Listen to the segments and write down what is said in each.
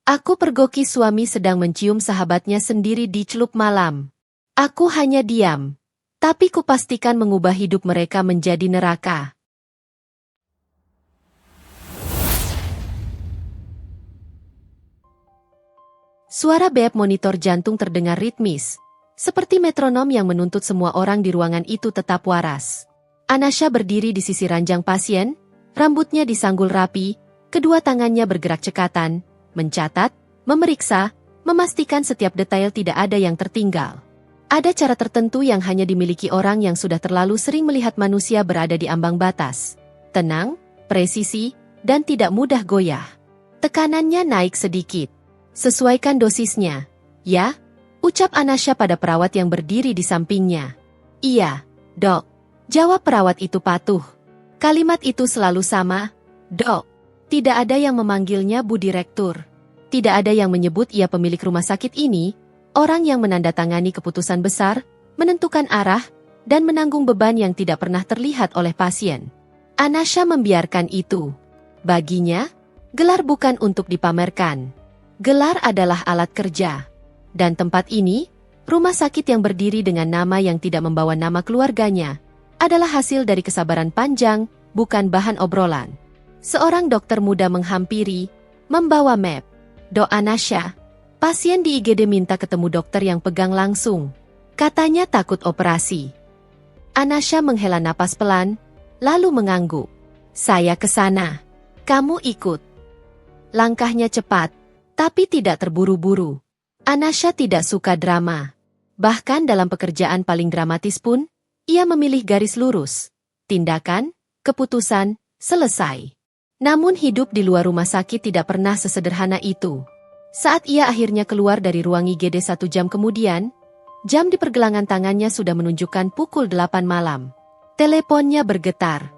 Aku pergoki suami sedang mencium sahabatnya sendiri di celup malam. Aku hanya diam. Tapi kupastikan mengubah hidup mereka menjadi neraka. Suara beep monitor jantung terdengar ritmis. Seperti metronom yang menuntut semua orang di ruangan itu tetap waras. Anasha berdiri di sisi ranjang pasien, rambutnya disanggul rapi, kedua tangannya bergerak cekatan, mencatat, memeriksa, memastikan setiap detail tidak ada yang tertinggal. Ada cara tertentu yang hanya dimiliki orang yang sudah terlalu sering melihat manusia berada di ambang batas. Tenang, presisi, dan tidak mudah goyah. Tekanannya naik sedikit. Sesuaikan dosisnya. Ya, ucap Anasha pada perawat yang berdiri di sampingnya. Iya, dok. Jawab perawat itu patuh. Kalimat itu selalu sama, dok. Tidak ada yang memanggilnya Bu Direktur. Tidak ada yang menyebut ia pemilik rumah sakit ini, orang yang menandatangani keputusan besar, menentukan arah, dan menanggung beban yang tidak pernah terlihat oleh pasien. Anasha membiarkan itu. Baginya, gelar bukan untuk dipamerkan. Gelar adalah alat kerja. Dan tempat ini, rumah sakit yang berdiri dengan nama yang tidak membawa nama keluarganya, adalah hasil dari kesabaran panjang, bukan bahan obrolan. Seorang dokter muda menghampiri, membawa map. Dok Anasha, pasien di IGD minta ketemu dokter yang pegang langsung. Katanya takut operasi. Anasha menghela napas pelan, lalu mengangguk. Saya ke sana. Kamu ikut. Langkahnya cepat, tapi tidak terburu-buru. Anasha tidak suka drama. Bahkan dalam pekerjaan paling dramatis pun, ia memilih garis lurus. Tindakan, keputusan, selesai. Namun hidup di luar rumah sakit tidak pernah sesederhana itu. Saat ia akhirnya keluar dari ruang IGD 1 jam kemudian, jam di pergelangan tangannya sudah menunjukkan pukul 8 malam. Teleponnya bergetar.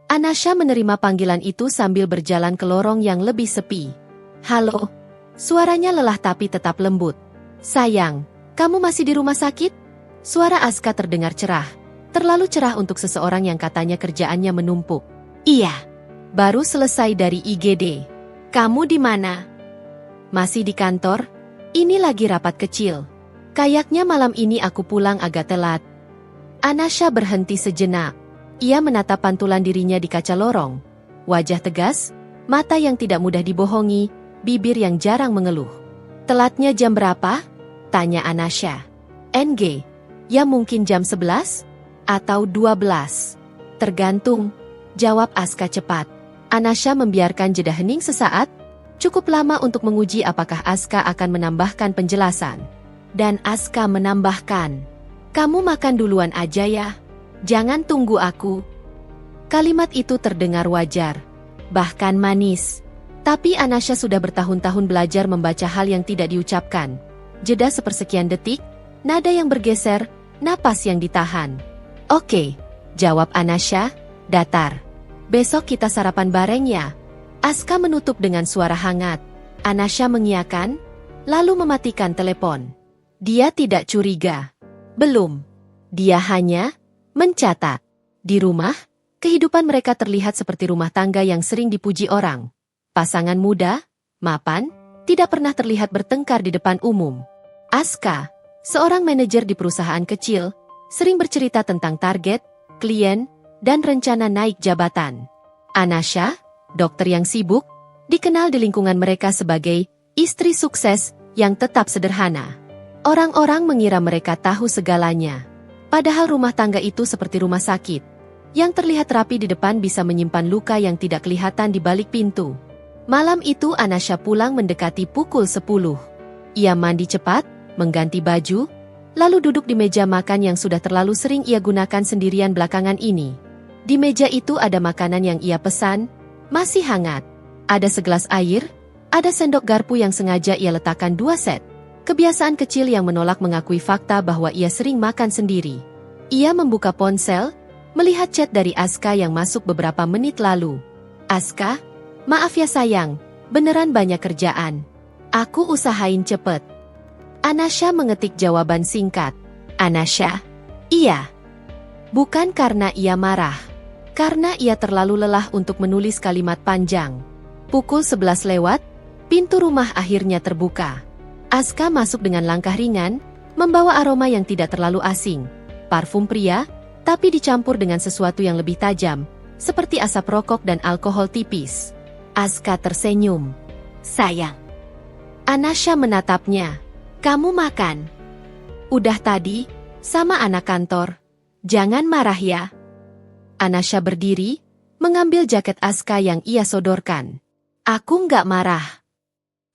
Anasha menerima panggilan itu sambil berjalan ke lorong yang lebih sepi. Halo. Suaranya lelah tapi tetap lembut. Sayang, kamu masih di rumah sakit? Suara Aska terdengar cerah. Terlalu cerah untuk seseorang yang katanya kerjaannya menumpuk. Iya. Baru selesai dari IGD. Kamu di mana? Masih di kantor? Ini lagi rapat kecil. Kayaknya malam ini aku pulang agak telat. Anasha berhenti sejenak. Ia menatap pantulan dirinya di kaca lorong. Wajah tegas, mata yang tidak mudah dibohongi, bibir yang jarang mengeluh. Telatnya jam berapa? Tanya Anasha. NG. Ya mungkin jam 11? Atau 12? Tergantung. Jawab Aska cepat. Anasha membiarkan jeda hening sesaat, cukup lama untuk menguji apakah Aska akan menambahkan penjelasan. Dan Aska menambahkan, kamu makan duluan aja ya, jangan tunggu aku. Kalimat itu terdengar wajar, bahkan manis. Tapi Anasha sudah bertahun-tahun belajar membaca hal yang tidak diucapkan. Jeda sepersekian detik, nada yang bergeser, napas yang ditahan. Oke, jawab Anasha, datar. Besok kita sarapan bareng ya. Aska menutup dengan suara hangat. Anasha mengiyakan, lalu mematikan telepon. Dia tidak curiga. Belum. Dia hanya mencatat. Di rumah, kehidupan mereka terlihat seperti rumah tangga yang sering dipuji orang. Pasangan muda, mapan, tidak pernah terlihat bertengkar di depan umum. Aska, seorang manajer di perusahaan kecil, sering bercerita tentang target, klien, dan rencana naik jabatan. Anasha, dokter yang sibuk, dikenal di lingkungan mereka sebagai istri sukses yang tetap sederhana. Orang-orang mengira mereka tahu segalanya. Padahal rumah tangga itu seperti rumah sakit. Yang terlihat rapi di depan bisa menyimpan luka yang tidak kelihatan di balik pintu. Malam itu Anasha pulang mendekati pukul 10. Ia mandi cepat, mengganti baju, lalu duduk di meja makan yang sudah terlalu sering ia gunakan sendirian belakangan ini. Di meja itu ada makanan yang ia pesan, masih hangat. Ada segelas air, ada sendok garpu yang sengaja ia letakkan 2 set. Kebiasaan kecil yang menolak mengakui fakta bahwa ia sering makan sendiri. Ia membuka ponsel, melihat chat dari Aska yang masuk beberapa menit lalu. Aska, maaf ya sayang, beneran banyak kerjaan. Aku usahain cepet. Anasha mengetik jawaban singkat. Anasha, iya. Bukan karena ia marah. Karena ia terlalu lelah untuk menulis kalimat panjang. Pukul 11 lewat, Pintu rumah akhirnya terbuka. Aska masuk dengan langkah ringan, membawa aroma yang tidak terlalu asing. Parfum pria, tapi dicampur dengan sesuatu yang lebih tajam, seperti asap rokok dan alkohol tipis. Aska tersenyum. "Sayang." Anasha menatapnya. "Kamu makan?" "Udah tadi, sama anak kantor. Jangan marah ya." Anasha berdiri, mengambil jaket Aska yang ia sodorkan. "Aku nggak marah."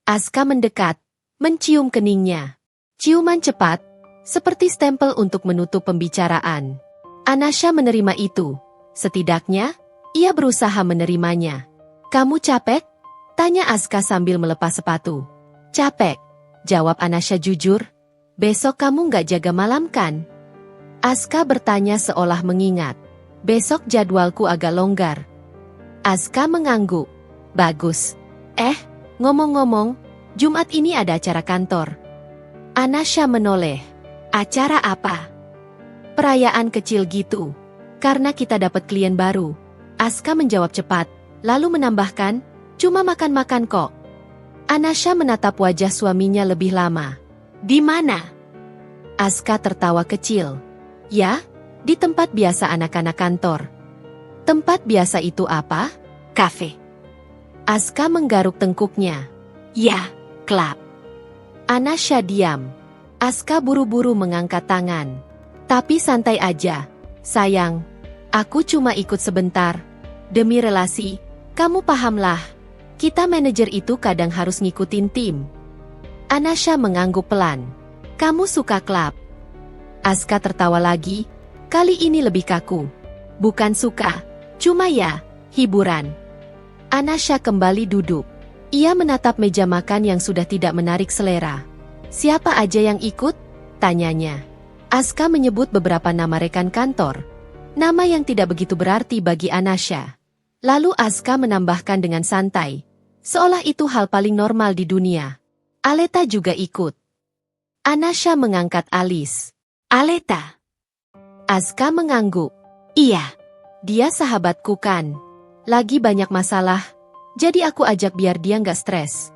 Aska mendekat, mencium keningnya. Ciuman cepat, seperti stempel untuk menutup pembicaraan. Anasha menerima itu. Setidaknya, ia berusaha menerimanya. "Kamu capek?" tanya Aska sambil melepas sepatu. "Capek," jawab Anasha jujur. "Besok kamu nggak jaga malam kan?" Aska bertanya seolah mengingat. "Besok jadwalku agak longgar." Aska mengangguk. "Bagus. Ngomong-ngomong, Jumat ini ada acara kantor." Anasha menoleh. "Acara apa?" "Perayaan kecil gitu. Karena kita dapat klien baru." Aska menjawab cepat, lalu menambahkan, "Cuma makan-makan kok." Anasha menatap wajah suaminya lebih lama. "Di mana?" Aska tertawa kecil. "Ya, di tempat biasa anak-anak kantor." "Tempat biasa itu apa?" "Kafe." Aska menggaruk tengkuknya. "Ya, klub." Anasha diam. Aska buru-buru mengangkat tangan. "Tapi santai aja, sayang. Aku cuma ikut sebentar. Demi relasi, kamu pahamlah. Kita manajer itu kadang harus ngikutin tim." Anasha mengangguk pelan. "Kamu suka klub?" Aska tertawa lagi, kali ini lebih kaku. "Bukan suka, cuma ya, hiburan." Anasha kembali duduk. Ia menatap meja makan yang sudah tidak menarik selera. "Siapa aja yang ikut?" tanyanya. Aska menyebut beberapa nama rekan kantor. Nama yang tidak begitu berarti bagi Anasha. Lalu Aska menambahkan dengan santai, seolah itu hal paling normal di dunia. "Aleta juga ikut." Anasha mengangkat alis. "Aleta?" Aska mengangguk. "Iya, dia sahabatku kan. Lagi banyak masalah, jadi aku ajak biar dia nggak stres."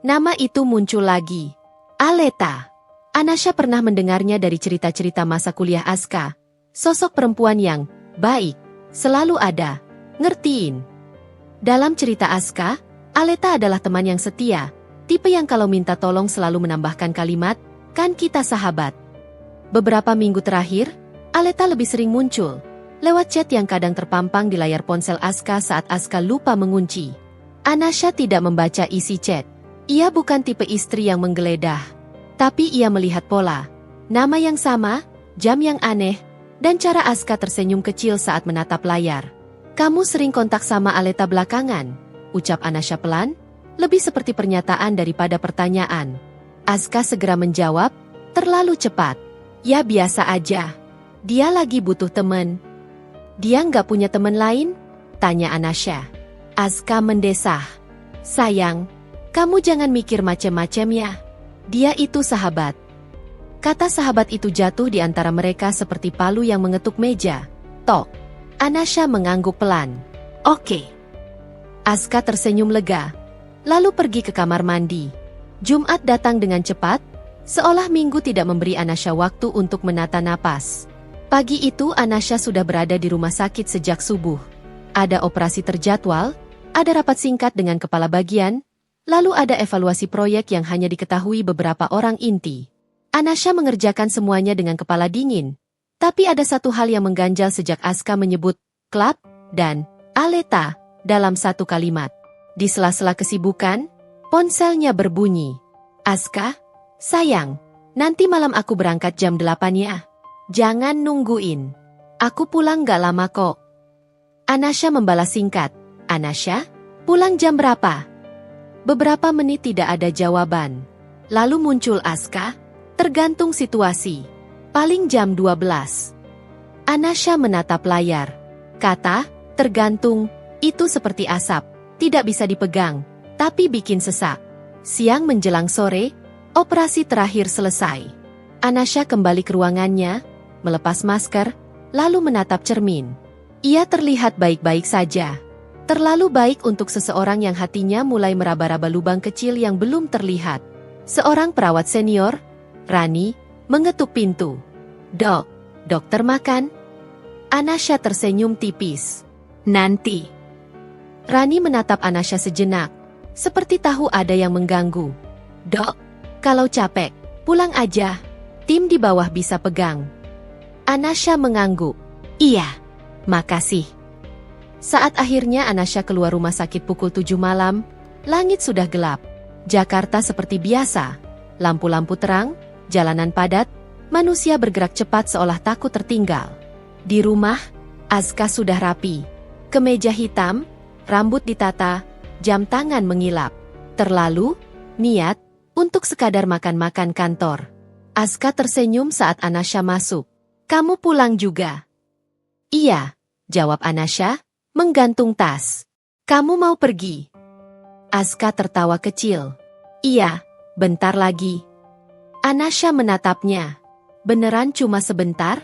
Nama itu muncul lagi. Aleta. Anasha pernah mendengarnya dari cerita-cerita masa kuliah Aska. Sosok perempuan yang baik, selalu ada, ngertiin. Dalam cerita Aska, Aleta adalah teman yang setia, tipe yang kalau minta tolong selalu menambahkan kalimat, "Kan kita sahabat." Beberapa minggu terakhir, Aleta lebih sering muncul lewat chat yang kadang terpampang di layar ponsel Aska saat Aska lupa mengunci. Anasha tidak membaca isi chat. Ia bukan tipe istri yang menggeledah. Tapi ia melihat pola. Nama yang sama, jam yang aneh, dan cara Aska tersenyum kecil saat menatap layar. "Kamu sering kontak sama Aleta belakangan?" ucap Anasha pelan, lebih seperti pernyataan daripada pertanyaan. Aska segera menjawab, terlalu cepat. "Ya biasa aja. Dia lagi butuh temen." "Dia nggak punya temen lain?" tanya Anasha. Aska mendesah. "Sayang, kamu jangan mikir macem-macem ya. Dia itu sahabat." Kata sahabat itu jatuh di antara mereka seperti palu yang mengetuk meja. Tok. Anasha mengangguk pelan. "Oke." Aska tersenyum lega, lalu pergi ke kamar mandi. Jumat datang dengan cepat, seolah minggu tidak memberi Anasha waktu untuk menata napas. Pagi itu Anasha sudah berada di rumah sakit sejak subuh. Ada operasi terjadwal, ada rapat singkat dengan kepala bagian, lalu ada evaluasi proyek yang hanya diketahui beberapa orang inti. Anasha mengerjakan semuanya dengan kepala dingin. Tapi ada satu hal yang mengganjal sejak Aska menyebut klub dan Aleta dalam satu kalimat. Di sela-sela kesibukan, ponselnya berbunyi. "Aska, sayang, nanti malam aku berangkat jam 8 ya. Jangan nungguin. Aku pulang gak lama kok." Anasha membalas singkat. "Anasha, pulang jam berapa?" Beberapa menit tidak ada jawaban. Lalu muncul Aska, "Tergantung situasi. Paling jam 12. Anasha menatap layar. Kata, "Tergantung," itu seperti asap. Tidak bisa dipegang, tapi bikin sesak. Siang menjelang sore, operasi terakhir selesai. Anasha kembali ke ruangannya, melepas masker, lalu menatap cermin. Ia terlihat baik-baik saja. Terlalu baik untuk seseorang yang hatinya mulai meraba-raba lubang kecil yang belum terlihat. Seorang perawat senior, Rani, mengetuk pintu. "Dok, dokter makan?" Anasha tersenyum tipis. "Nanti." Rani menatap Anasha sejenak, seperti tahu ada yang mengganggu. "Dok, kalau capek, pulang aja. Tim di bawah bisa pegang." Anasha mengangguk. "Iya, makasih." Saat akhirnya Anasha keluar rumah sakit pukul 7 malam, langit sudah gelap. Jakarta seperti biasa. Lampu-lampu terang, jalanan padat, manusia bergerak cepat seolah takut tertinggal. Di rumah, Aska sudah rapi. Kemeja hitam, rambut ditata, jam tangan mengilap. Terlalu niat untuk sekadar makan-makan kantor. Aska tersenyum saat Anasha masuk. "Kamu pulang juga?" "Iya," jawab Anasha, menggantung tas. "Kamu mau pergi?" Aska tertawa kecil. "Iya, bentar lagi." Anasha menatapnya. "Beneran cuma sebentar?"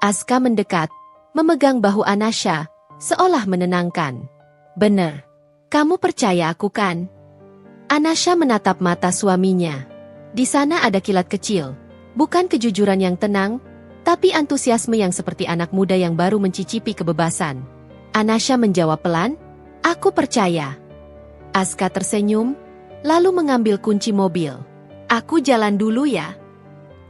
Aska mendekat, memegang bahu Anasha, seolah menenangkan. "Bener. Kamu percaya aku kan?" Anasha menatap mata suaminya. Di sana ada kilat kecil. Bukan kejujuran yang tenang, tapi antusiasme yang seperti anak muda yang baru mencicipi kebebasan. Anasha menjawab pelan, "Aku percaya." Aska tersenyum, lalu mengambil kunci mobil. "Aku jalan dulu ya."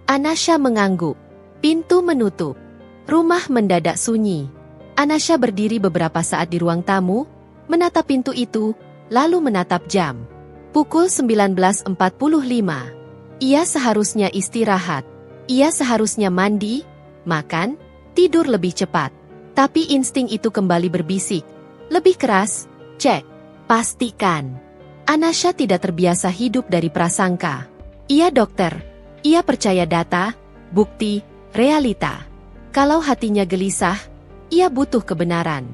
Anasha mengangguk. Pintu menutup. Rumah mendadak sunyi. Anasha berdiri beberapa saat di ruang tamu, menatap pintu itu, lalu menatap jam. Pukul 19.45. Ia seharusnya istirahat. Ia seharusnya mandi, makan, tidur lebih cepat. Tapi insting itu kembali berbisik. Lebih keras, cek, pastikan. Anasha tidak terbiasa hidup dari prasangka. Ia dokter. Ia percaya data, bukti, realita. Kalau hatinya gelisah, ia butuh kebenaran.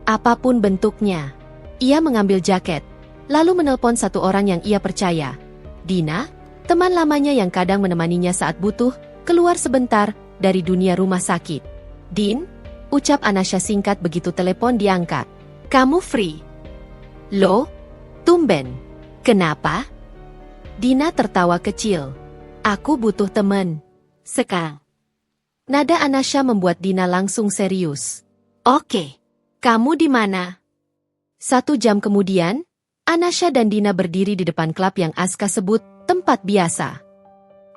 Apapun bentuknya. Ia mengambil jaket, lalu menelpon satu orang yang ia percaya. Dina, teman lamanya yang kadang menemaninya saat butuh, keluar sebentar dari dunia rumah sakit. "Din?" ucap Anasha singkat begitu telepon diangkat. "Kamu free?" "Loh? Tumben. Kenapa?" Dina tertawa kecil. "Aku butuh teman. Sekarang." Nada Anasha membuat Dina langsung serius. "Oke. Kamu di mana?" 1 jam kemudian, Anasha dan Dina berdiri di depan klub yang Aska sebut tempat biasa.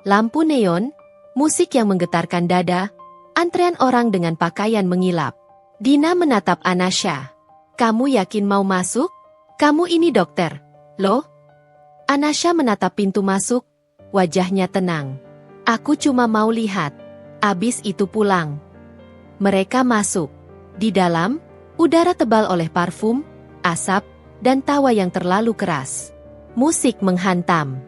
Lampu neon, musik yang menggetarkan dada, antrean orang dengan pakaian mengilap. Dina menatap Anasha. "Kamu yakin mau masuk? Kamu ini dokter, loh?" Anasha menatap pintu masuk, wajahnya tenang. "Aku cuma mau lihat. Abis itu pulang." Mereka masuk. Di dalam, udara tebal oleh parfum, asap, dan tawa yang terlalu keras. Musik menghantam.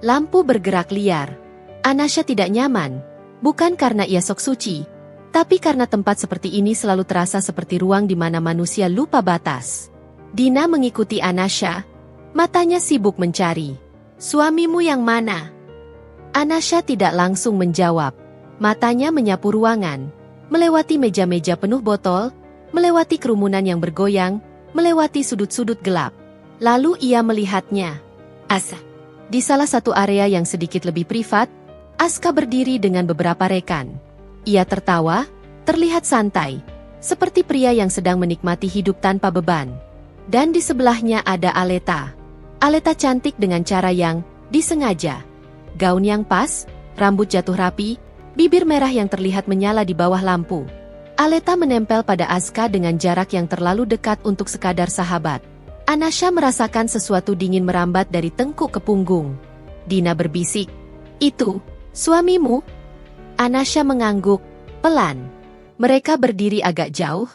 Lampu bergerak liar. Anasha tidak nyaman, bukan karena ia sok suci, tapi karena tempat seperti ini selalu terasa seperti ruang di mana manusia lupa batas. Dina mengikuti Anasha, matanya sibuk mencari. "Suamimu yang mana?" Anasha tidak langsung menjawab. Matanya menyapu ruangan, melewati meja-meja penuh botol, melewati kerumunan yang bergoyang, melewati sudut-sudut gelap. Lalu ia melihatnya. Asa. Di salah satu area yang sedikit lebih privat, Aska berdiri dengan beberapa rekan. Ia tertawa, terlihat santai, seperti pria yang sedang menikmati hidup tanpa beban. Dan di sebelahnya ada Aleta. Aleta cantik dengan cara yang disengaja. Gaun yang pas, rambut jatuh rapi, bibir merah yang terlihat menyala di bawah lampu. Aleta menempel pada Aska dengan jarak yang terlalu dekat untuk sekadar sahabat. Anasha merasakan sesuatu dingin merambat dari tengkuk ke punggung. Dina berbisik, "Itu, suamimu?" Anasha mengangguk, pelan. Mereka berdiri agak jauh,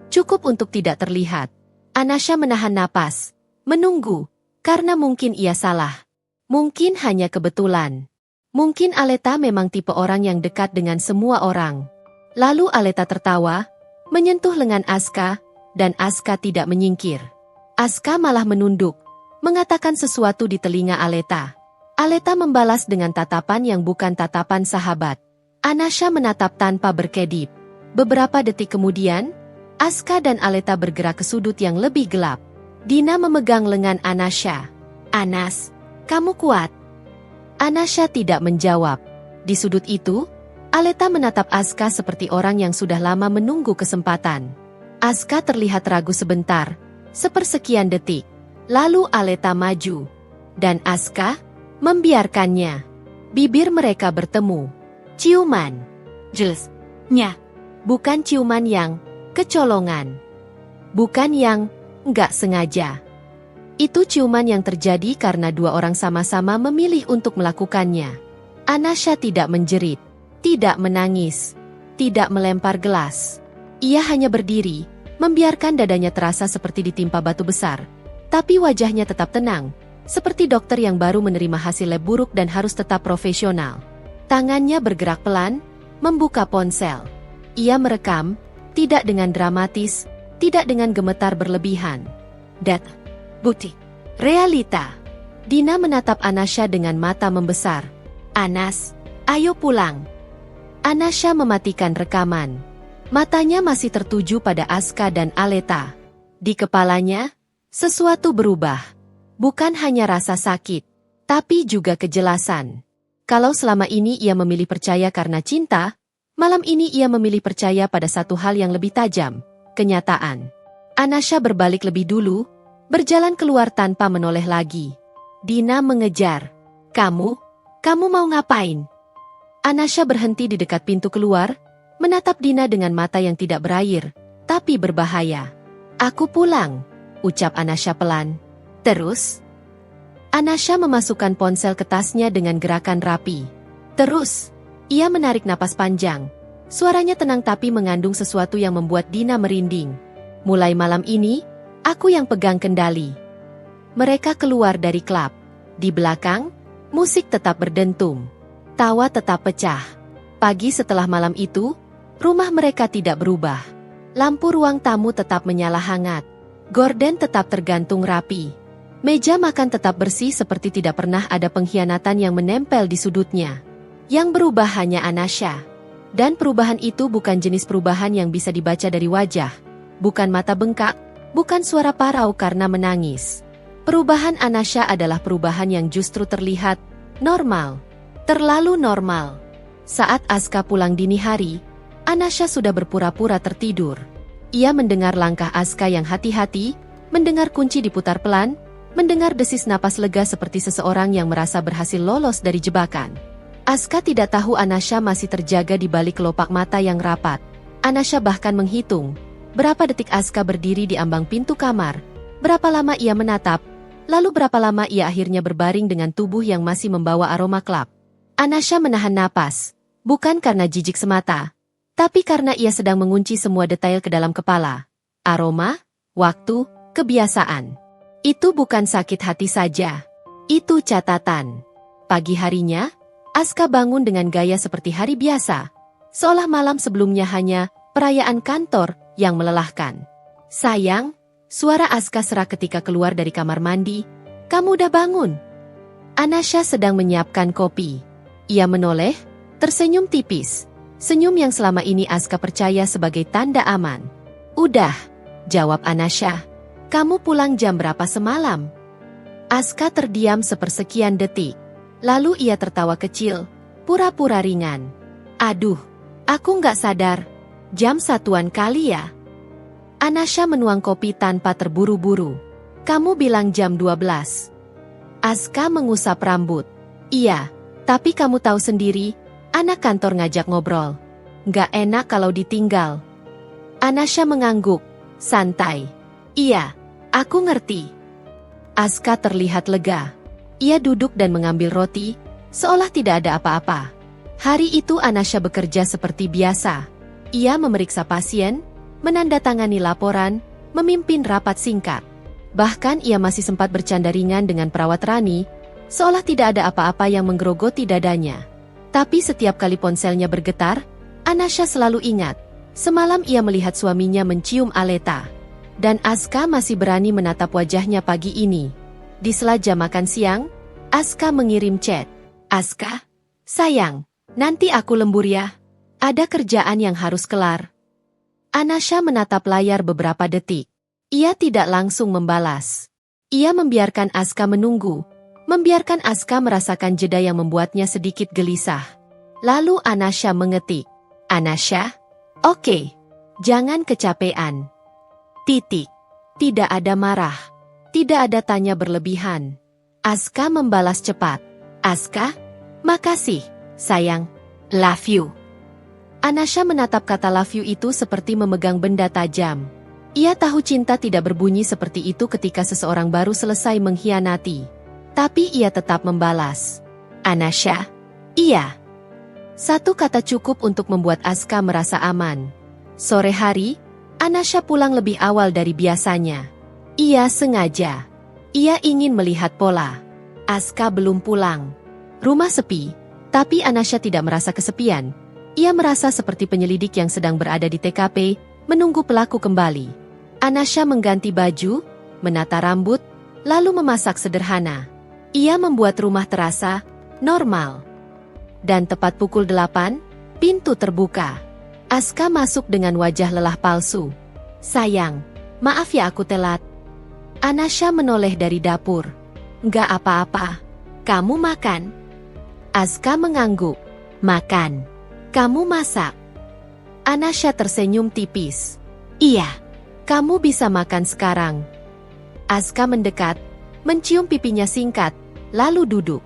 cukup untuk tidak terlihat. Anasha menahan napas, menunggu, karena mungkin ia salah. Mungkin hanya kebetulan. Mungkin Aleta memang tipe orang yang dekat dengan semua orang. Lalu Aleta tertawa, menyentuh lengan Aska, dan Aska tidak menyingkir. Aska malah menunduk, mengatakan sesuatu di telinga Aleta. Aleta membalas dengan tatapan yang bukan tatapan sahabat. Anasha menatap tanpa berkedip. Beberapa detik kemudian, Aska dan Aleta bergerak ke sudut yang lebih gelap. Dina memegang lengan Anasha. "Anas, kamu kuat." Anasha tidak menjawab. Di sudut itu, Aleta menatap Aska seperti orang yang sudah lama menunggu kesempatan. Aska terlihat ragu sebentar, sepersekian detik. Lalu Aleta maju. Dan Aska membiarkannya. Bibir mereka bertemu. Ciuman. Jelas. Nya. Bukan ciuman yang kecolongan. Bukan yang nggak sengaja. Itu ciuman yang terjadi karena dua orang sama-sama memilih untuk melakukannya. Anasha tidak menjerit, tidak menangis, tidak melempar gelas. Ia hanya berdiri, membiarkan dadanya terasa seperti ditimpa batu besar. Tapi wajahnya tetap tenang, seperti dokter yang baru menerima hasil lab buruk dan harus tetap profesional. Tangannya bergerak pelan, membuka ponsel. Ia merekam, tidak dengan dramatis, tidak dengan gemetar berlebihan. Bukti. Realita. Dina menatap Anasha dengan mata membesar. "Anas, ayo pulang." Anasha mematikan rekaman. Matanya masih tertuju pada Aska dan Aleta. Di kepalanya, sesuatu berubah. Bukan hanya rasa sakit, tapi juga kejelasan. Kalau selama ini ia memilih percaya karena cinta, malam ini ia memilih percaya pada satu hal yang lebih tajam, kenyataan. Anasha berbalik lebih dulu, berjalan keluar tanpa menoleh lagi. Dina mengejar. Kamu mau ngapain?" Anasha berhenti di dekat pintu keluar, menatap Dina dengan mata yang tidak berair, tapi berbahaya. "Aku pulang," ucap Anasha pelan. "Terus?" Anasha memasukkan ponsel ke tasnya dengan gerakan rapi. "Terus?" Ia menarik napas panjang. Suaranya tenang tapi mengandung sesuatu yang membuat Dina merinding. "Mulai malam ini, aku yang pegang kendali." Mereka keluar dari klub. Di belakang, musik tetap berdentum. Tawa tetap pecah. Pagi setelah malam itu, rumah mereka tidak berubah. Lampu ruang tamu tetap menyala hangat. Gorden tetap tergantung rapi. Meja makan tetap bersih seperti tidak pernah ada pengkhianatan yang menempel di sudutnya. Yang berubah hanya Anasha. Dan perubahan itu bukan jenis perubahan yang bisa dibaca dari wajah. Bukan mata bengkak, bukan suara parau karena menangis. Perubahan Anasha adalah perubahan yang justru terlihat normal. Terlalu normal. Saat Aska pulang dini hari, Anasha sudah berpura-pura tertidur. Ia mendengar langkah Aska yang hati-hati, mendengar kunci diputar pelan, mendengar desis napas lega seperti seseorang yang merasa berhasil lolos dari jebakan. Aska tidak tahu Anasha masih terjaga di balik kelopak mata yang rapat. Anasha bahkan menghitung berapa detik Aska berdiri di ambang pintu kamar, berapa lama ia menatap, lalu berapa lama ia akhirnya berbaring dengan tubuh yang masih membawa aroma klub. Anasha menahan napas, bukan karena jijik semata, tapi karena ia sedang mengunci semua detail ke dalam kepala. Aroma, waktu, kebiasaan. Itu bukan sakit hati saja. Itu catatan. Pagi harinya, Aska bangun dengan gaya seperti hari biasa. Seolah malam sebelumnya hanya perayaan kantor yang melelahkan. "Sayang," suara Aska serak ketika keluar dari kamar mandi. "Kamu udah bangun?" Anasha sedang menyiapkan kopi. Ia menoleh, tersenyum tipis. Senyum yang selama ini Aska percaya sebagai tanda aman. "Udah," jawab Anasha. "Kamu pulang jam berapa semalam?" Aska terdiam sepersekian detik. Lalu ia tertawa kecil, pura-pura ringan. "Aduh, aku nggak sadar. Jam satuan kali ya." Anasha menuang kopi tanpa terburu-buru. "Kamu bilang jam 12. Aska mengusap rambut. "Iya. Tapi kamu tahu sendiri, anak kantor ngajak ngobrol. Nggak enak kalau ditinggal." Anasha mengangguk, santai. "Iya, aku ngerti." Aska terlihat lega. Ia duduk dan mengambil roti, seolah tidak ada apa-apa. Hari itu Anasha bekerja seperti biasa. Ia memeriksa pasien, menandatangani laporan, memimpin rapat singkat. Bahkan ia masih sempat bercanda ringan dengan perawat Rani, seolah tidak ada apa-apa yang menggerogoti dadanya. Tapi setiap kali ponselnya bergetar, Anasha selalu ingat. Semalam ia melihat suaminya mencium Aleta. Dan Aska masih berani menatap wajahnya pagi ini. Di sela jam makan siang, Aska mengirim chat. "Aska, sayang, nanti aku lembur ya. Ada kerjaan yang harus kelar." Anasha menatap layar beberapa detik. Ia tidak langsung membalas. Ia membiarkan Aska menunggu, membiarkan Aska merasakan jeda yang membuatnya sedikit gelisah. Lalu Anasha mengetik, "Anasha? Oke. Jangan kecapean. Titik. Tidak ada marah. Tidak ada tanya berlebihan." Aska membalas cepat. "Aska? Makasih, sayang. Love you." Anasha menatap kata love you itu seperti memegang benda tajam. Ia tahu cinta tidak berbunyi seperti itu ketika seseorang baru selesai mengkhianati. Tapi ia tetap membalas. "Anasha? Iya." Satu kata cukup untuk membuat Aska merasa aman. Sore hari, Anasha pulang lebih awal dari biasanya. Ia sengaja. Ia ingin melihat pola. Aska belum pulang. Rumah sepi, tapi Anasha tidak merasa kesepian. Ia merasa seperti penyelidik yang sedang berada di TKP, menunggu pelaku kembali. Anasha mengganti baju, menata rambut, lalu memasak sederhana. Ia membuat rumah terasa normal. Dan tepat pukul 8, pintu terbuka. Aska masuk dengan wajah lelah palsu. "Sayang, maaf ya aku telat." Anasha menoleh dari dapur. "Nggak apa-apa. Kamu makan?" Aska mengangguk. "Makan. Kamu masak?" Anasha tersenyum tipis. "Iya. Kamu bisa makan sekarang." Aska mendekat, mencium pipinya singkat, lalu duduk.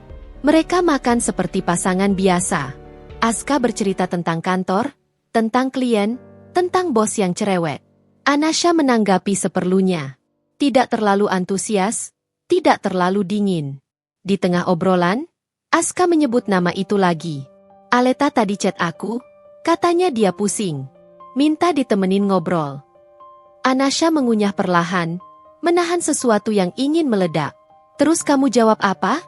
Mereka makan seperti pasangan biasa. Aska bercerita tentang kantor, tentang klien, tentang bos yang cerewet. Anasha menanggapi seperlunya. Tidak terlalu antusias, tidak terlalu dingin. Di tengah obrolan, Aska menyebut nama itu lagi. "Aleta tadi chat aku, katanya dia pusing. Minta ditemenin ngobrol." Anasha mengunyah perlahan, menahan sesuatu yang ingin meledak. "Terus kamu jawab apa?"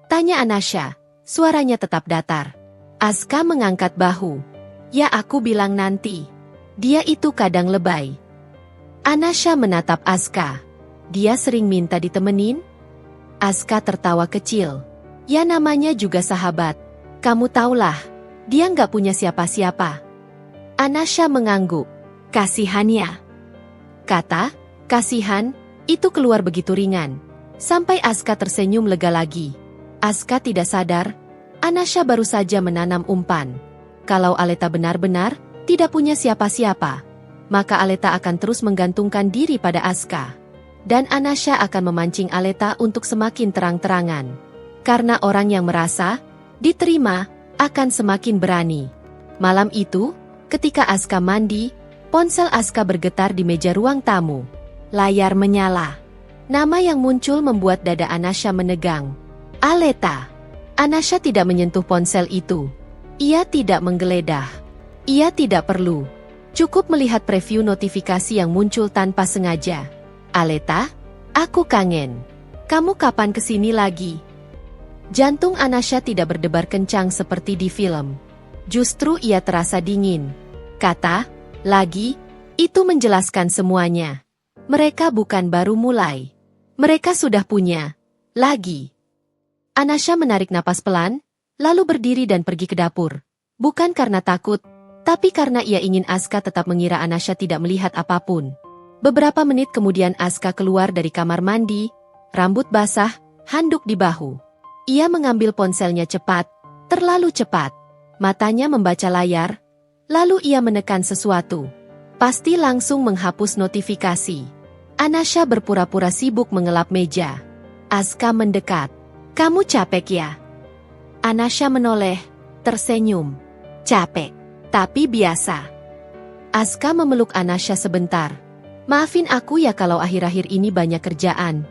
tanya Anasha, suaranya tetap datar. Aska mengangkat bahu. "Ya aku bilang nanti. Dia itu kadang lebay." Anasha menatap Aska. "Dia sering minta ditemenin?" Aska tertawa kecil. "Ya namanya juga sahabat. Kamu tahulah, dia nggak punya siapa-siapa." Anasha mengangguk. "Kasihan ya." Kata, "kasihan," itu keluar begitu ringan. Sampai Aska tersenyum lega lagi. Aska tidak sadar, Anasha baru saja menanam umpan. Kalau Aleta benar-benar tidak punya siapa-siapa, maka Aleta akan terus menggantungkan diri pada Aska. Dan Anasha akan memancing Aleta untuk semakin terang-terangan. Karena orang yang merasa diterima akan semakin berani. Malam itu, ketika Aska mandi, ponsel Aska bergetar di meja ruang tamu. Layar menyala. Nama yang muncul membuat dada Anasha menegang. Aleta. Anasha tidak menyentuh ponsel itu. Ia tidak menggeledah. Ia tidak perlu. Cukup melihat preview notifikasi yang muncul tanpa sengaja. "Aleta, aku kangen. Kamu kapan kesini lagi?" Jantung Anasha tidak berdebar kencang seperti di film. Justru ia terasa dingin. Kata, "lagi," itu menjelaskan semuanya. Mereka bukan baru mulai. Mereka sudah punya. Lagi. Anasha menarik napas pelan, lalu berdiri dan pergi ke dapur. Bukan karena takut, tapi karena ia ingin Aska tetap mengira Anasha tidak melihat apapun. Beberapa menit kemudian Aska keluar dari kamar mandi, rambut basah, handuk di bahu. Ia mengambil ponselnya cepat, terlalu cepat. Matanya membaca layar, lalu ia menekan sesuatu. Pasti langsung menghapus notifikasi. Anasha berpura-pura sibuk mengelap meja. Aska mendekat. "Kamu capek ya?" Anasha menoleh, tersenyum. "Capek, tapi biasa." Aska memeluk Anasha sebentar. "Maafin aku ya kalau akhir-akhir ini banyak kerjaan."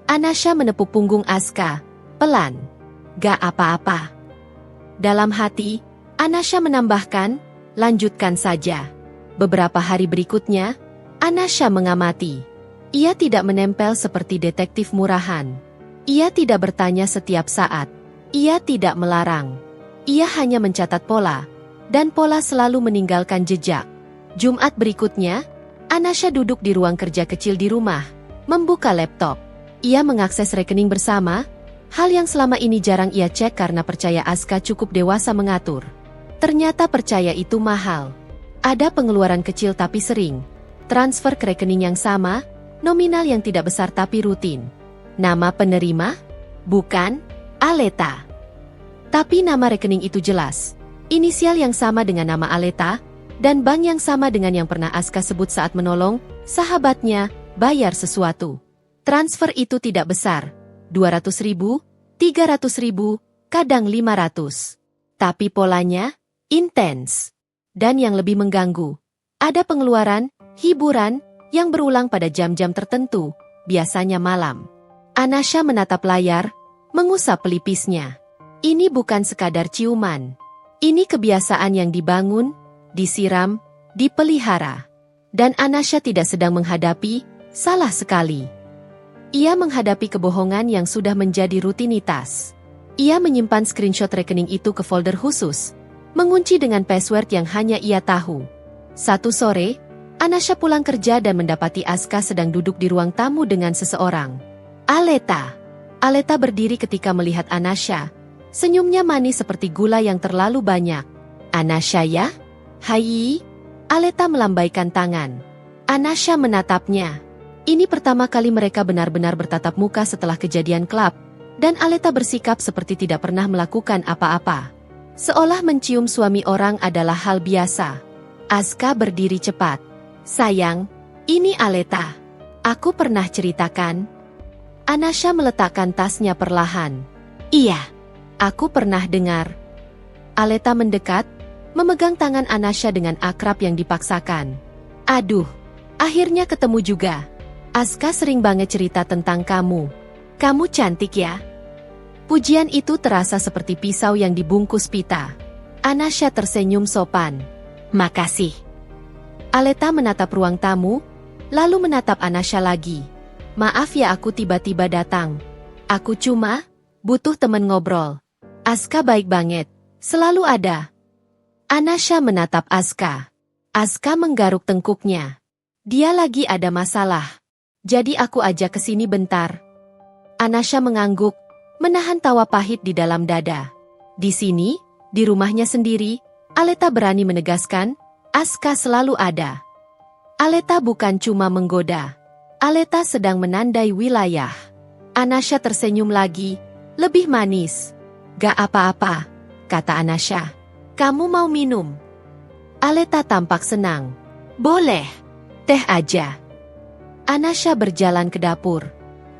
Anasha menepuk punggung Aska, pelan. "Gak apa-apa." Dalam hati, Anasha menambahkan, "lanjutkan saja." Beberapa hari berikutnya, Anasha mengamati. Ia tidak menempel seperti detektif murahan. Ia tidak bertanya setiap saat. Ia tidak melarang. Ia hanya mencatat pola, dan pola selalu meninggalkan jejak. Jumat berikutnya, Anasha duduk di ruang kerja kecil di rumah, membuka laptop. Ia mengakses rekening bersama, hal yang selama ini jarang ia cek karena percaya Aska cukup dewasa mengatur. Ternyata percaya itu mahal. Ada pengeluaran kecil tapi sering. Transfer ke rekening yang sama, nominal yang tidak besar tapi rutin. Nama penerima? Bukan, Aleta. Tapi nama rekening itu jelas. Inisial yang sama dengan nama Aleta, dan bank yang sama dengan yang pernah Aska sebut saat menolong sahabatnya bayar sesuatu. Transfer itu tidak besar, 200.000, 300.000, kadang 500. Tapi polanya intens. Dan yang lebih mengganggu, ada pengeluaran, hiburan, yang berulang pada jam-jam tertentu, biasanya malam. Anasha menatap layar, mengusap pelipisnya. Ini bukan sekadar ciuman. Ini kebiasaan yang dibangun, disiram, dipelihara. Dan Anasha tidak sedang menghadapi salah sekali. Ia menghadapi kebohongan yang sudah menjadi rutinitas. Ia menyimpan screenshot rekening itu ke folder khusus, mengunci dengan password yang hanya ia tahu. Satu sore, Anasha pulang kerja dan mendapati Aska sedang duduk di ruang tamu dengan seseorang. Aleta. Aleta berdiri ketika melihat Anasha. Senyumnya manis seperti gula yang terlalu banyak. Anasha ya? Hai. Aleta melambaikan tangan. Anasha menatapnya. Ini pertama kali mereka benar-benar bertatap muka setelah kejadian klub, dan Aleta bersikap seperti tidak pernah melakukan apa-apa. Seolah mencium suami orang adalah hal biasa. Aska berdiri cepat. Sayang, ini Aleta. Aku pernah ceritakan. Anasha meletakkan tasnya perlahan. Iya, aku pernah dengar. Aleta mendekat, memegang tangan Anasha dengan akrab yang dipaksakan. Aduh, akhirnya ketemu juga. Aska sering banget cerita tentang kamu. Kamu cantik ya. Pujian itu terasa seperti pisau yang dibungkus pita. Anasha tersenyum sopan. Makasih. Aleta menatap ruang tamu, lalu menatap Anasha lagi. Maaf ya aku tiba-tiba datang. Aku cuma butuh teman ngobrol. Aska baik banget, selalu ada. Anasha menatap Aska. Aska menggaruk tengkuknya. Dia lagi ada masalah. Jadi aku ajak ke sini bentar. Anasha mengangguk, menahan tawa pahit di dalam dada. Di sini, di rumahnya sendiri, Aleta berani menegaskan, Aska selalu ada. Aleta bukan cuma menggoda. Aleta sedang menandai wilayah. Anasha tersenyum lagi, lebih manis. Gak apa-apa, kata Anasha. Kamu mau minum? Aleta tampak senang. Boleh, teh aja. Anasha berjalan ke dapur.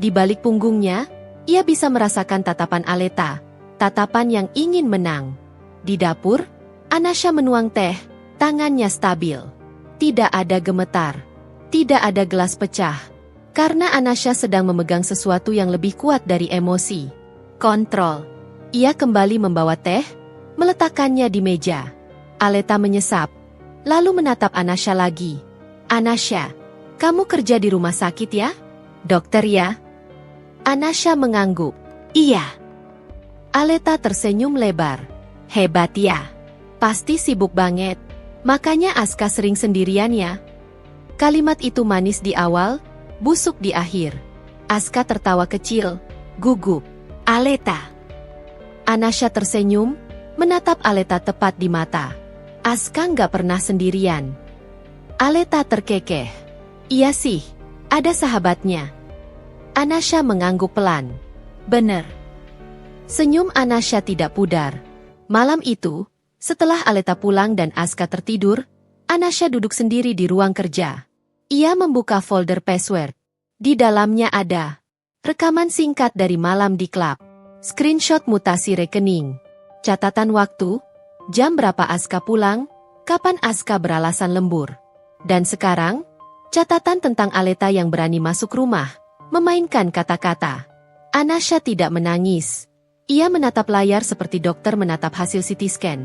Di balik punggungnya, ia bisa merasakan tatapan Aleta, tatapan yang ingin menang. Di dapur, Anasha menuang teh, tangannya stabil. Tidak ada gemetar, tidak ada gelas pecah. Karena Anasha sedang memegang sesuatu yang lebih kuat dari emosi. Kontrol. Ia kembali membawa teh, meletakkannya di meja. Aleta menyesap, lalu menatap Anasha lagi. Anasha, kamu kerja di rumah sakit ya? Dokter ya? Anasha mengangguk. Iya. Aleta tersenyum lebar. Hebat ya. Pasti sibuk banget. Makanya Aska sering sendirian ya. Kalimat itu manis di awal, busuk di akhir. Aska tertawa kecil, gugup. Aleta. Anasha tersenyum, menatap Aleta tepat di mata. Aska nggak pernah sendirian. Aleta terkekeh. Iya sih, ada sahabatnya. Anasha mengangguk pelan. Bener. Senyum Anasha tidak pudar. Malam itu, setelah Aleta pulang dan Aska tertidur, Anasha duduk sendiri di ruang kerja. Ia membuka folder password. Di dalamnya ada rekaman singkat dari malam di klub, screenshot mutasi rekening, catatan waktu, jam berapa Aska pulang, kapan Aska beralasan lembur. Dan sekarang, catatan tentang Aleta yang berani masuk rumah, memainkan kata-kata. Anasha tidak menangis. Ia menatap layar seperti dokter menatap hasil CT scan.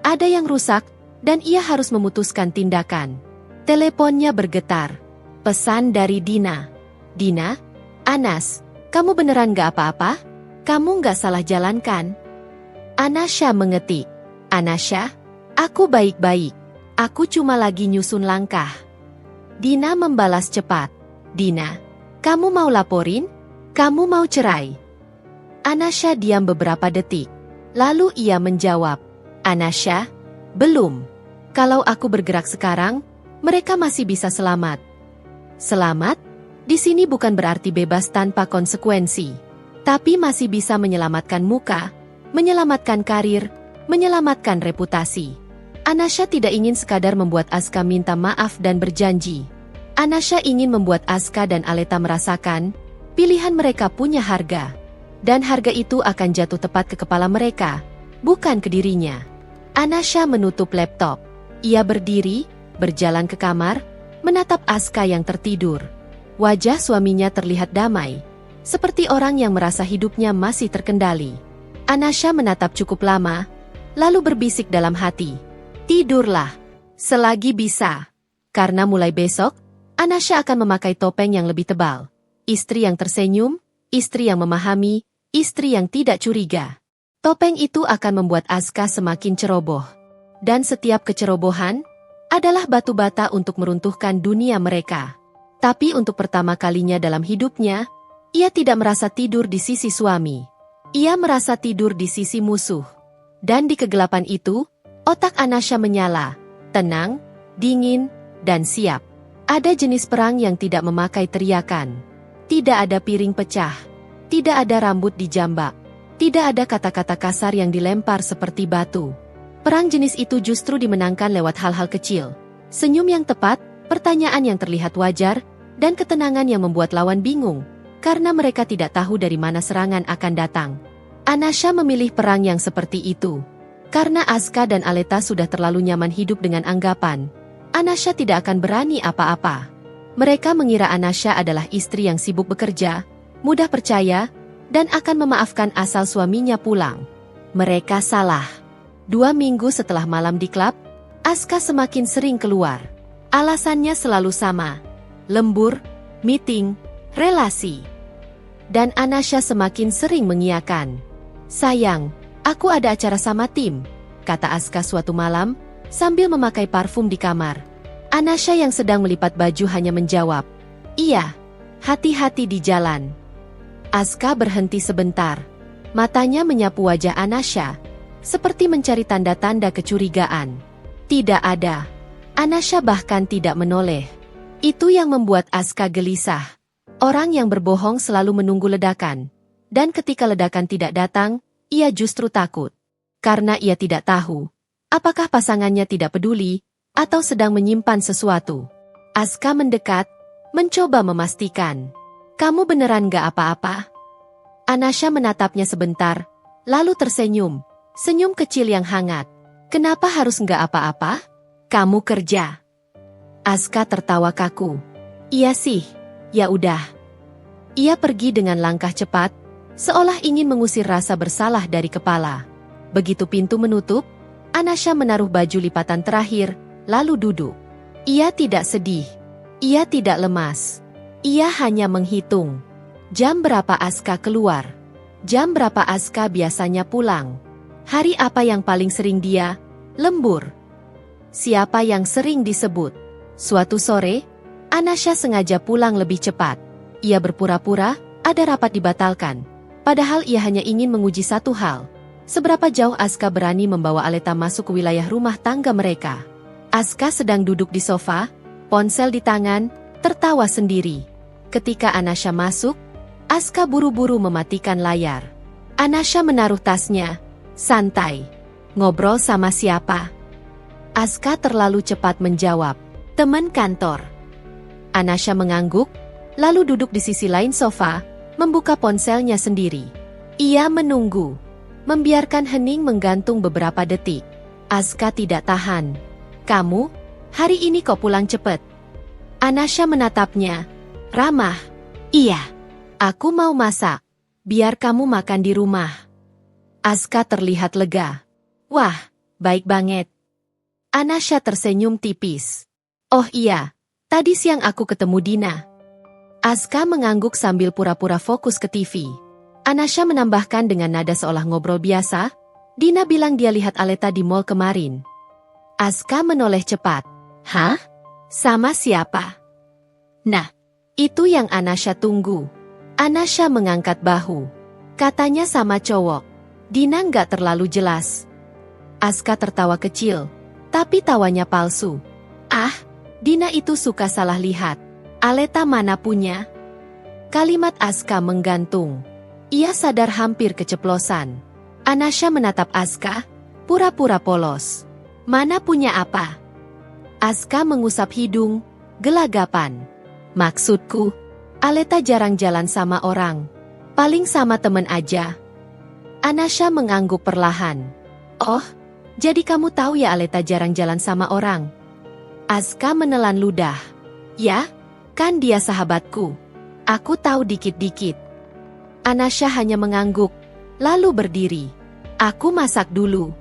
Ada yang rusak, dan ia harus memutuskan tindakan. Teleponnya bergetar. Pesan dari Dina. Dina, Anas, kamu beneran gak apa-apa? Kamu gak salah jalan kan? Anasha mengetik. Anasha, aku baik-baik. Aku cuma lagi nyusun langkah. Dina membalas cepat. Dina, kamu mau laporin? Kamu mau cerai? Anasha diam beberapa detik. Lalu ia menjawab. Anasha, belum. Kalau aku bergerak sekarang, mereka masih bisa selamat. Selamat? Di sini bukan berarti bebas tanpa konsekuensi. Tapi masih bisa menyelamatkan muka, menyelamatkan karir, menyelamatkan reputasi. Anasha tidak ingin sekadar membuat Asuka minta maaf dan berjanji. Anasha ingin membuat Asuka dan Aleta merasakan, pilihan mereka punya harga. Dan harga itu akan jatuh tepat ke kepala mereka, bukan ke dirinya. Anasha menutup laptop. Ia berdiri, berjalan ke kamar, menatap Asuka yang tertidur. Wajah suaminya terlihat damai, seperti orang yang merasa hidupnya masih terkendali. Anasha menatap cukup lama, lalu berbisik dalam hati, "Tidurlah, selagi bisa." Karena mulai besok, Anasha akan memakai topeng yang lebih tebal. Istri yang tersenyum, istri yang memahami, istri yang tidak curiga. Topeng itu akan membuat Asuka semakin ceroboh. Dan setiap kecerobohan adalah batu bata untuk meruntuhkan dunia mereka. Tapi untuk pertama kalinya dalam hidupnya, ia tidak merasa tidur di sisi suami. Ia merasa tidur di sisi musuh. Dan di kegelapan itu, otak Anasha menyala, tenang, dingin, dan siap. Ada jenis perang yang tidak memakai teriakan. Tidak ada piring pecah. Tidak ada rambut dijambak. Tidak ada kata-kata kasar yang dilempar seperti batu. Perang jenis itu justru dimenangkan lewat hal-hal kecil. Senyum yang tepat, pertanyaan yang terlihat wajar, dan ketenangan yang membuat lawan bingung, karena mereka tidak tahu dari mana serangan akan datang. Anasha memilih perang yang seperti itu. Karena Asuka dan Aleta sudah terlalu nyaman hidup dengan anggapan, Anasha tidak akan berani apa-apa. Mereka mengira Anasha adalah istri yang sibuk bekerja, mudah percaya, dan akan memaafkan asal suaminya pulang. Mereka salah. 2 minggu setelah malam di klub, Asuka semakin sering keluar. Alasannya selalu sama. Lembur, meeting, relasi. Dan Anasha semakin sering mengiyakan. "Sayang, aku ada acara sama tim," kata Asuka suatu malam, sambil memakai parfum di kamar. Anasha yang sedang melipat baju hanya menjawab, "Iya, hati-hati di jalan." Asuka berhenti sebentar. Matanya menyapu wajah Anasha, seperti mencari tanda-tanda kecurigaan. Tidak ada. Anasha bahkan tidak menoleh. Itu yang membuat Asuka gelisah. Orang yang berbohong selalu menunggu ledakan. Dan ketika ledakan tidak datang, ia justru takut. Karena ia tidak tahu, apakah pasangannya tidak peduli, atau sedang menyimpan sesuatu. Asuka mendekat, mencoba memastikan. "Kamu beneran gak apa-apa?" Anasha menatapnya sebentar, lalu tersenyum. Senyum kecil yang hangat. "Kenapa harus nggak apa-apa? Kamu kerja." Asuka tertawa kaku. "Iya sih, ya udah." Ia pergi dengan langkah cepat, seolah ingin mengusir rasa bersalah dari kepala. Begitu pintu menutup, Anasha menaruh baju lipatan terakhir, lalu duduk. Ia tidak sedih. Ia tidak lemas. Ia hanya menghitung. Jam berapa Asuka keluar? Jam berapa Asuka biasanya pulang? Hari apa yang paling sering dia lembur? Siapa yang sering disebut? Suatu sore, Anasha sengaja pulang lebih cepat. Ia berpura-pura ada rapat dibatalkan. Padahal ia hanya ingin menguji satu hal. Seberapa jauh Asuka berani membawa Aleta masuk ke wilayah rumah tangga mereka. Asuka sedang duduk di sofa, ponsel di tangan, tertawa sendiri. Ketika Anasha masuk, Asuka buru-buru mematikan layar. Anasha menaruh tasnya. "Santai. Ngobrol sama siapa?" Asuka terlalu cepat menjawab, "Teman kantor." Anasha mengangguk, lalu duduk di sisi lain sofa, membuka ponselnya sendiri. Ia menunggu, membiarkan hening menggantung beberapa detik. Asuka tidak tahan. "Kamu, hari ini kok pulang cepet?" Anasha menatapnya. Ramah. "Iya. Aku mau masak. Biar kamu makan di rumah." Asuka terlihat lega. "Wah, baik banget." Anasha tersenyum tipis. "Oh iya, tadi siang aku ketemu Dina." Asuka mengangguk sambil pura-pura fokus ke TV. Anasha menambahkan dengan nada seolah ngobrol biasa, "Dina bilang dia lihat Aleta di mall kemarin." Asuka menoleh cepat. "Hah? Sama siapa?" Nah, itu yang Anasha tunggu. Anasha mengangkat bahu. Katanya sama cowok. Dina nggak terlalu jelas. Asuka tertawa kecil. Tapi tawanya palsu. Ah, Dina itu suka salah lihat. Aleta mana punya? Kalimat Aska menggantung. Ia sadar hampir keceplosan. Anasha menatap Aska, pura-pura polos. Mana punya apa? Aska mengusap hidung, gelagapan. Maksudku, Aleta jarang jalan sama orang. Paling sama temen aja. Anasha mengangguk perlahan. Oh, jadi kamu tahu ya Aleta jarang jalan sama orang? Aska menelan ludah. Ya, kan dia sahabatku. Aku tahu dikit-dikit. Anasha hanya mengangguk, lalu berdiri. Aku masak dulu.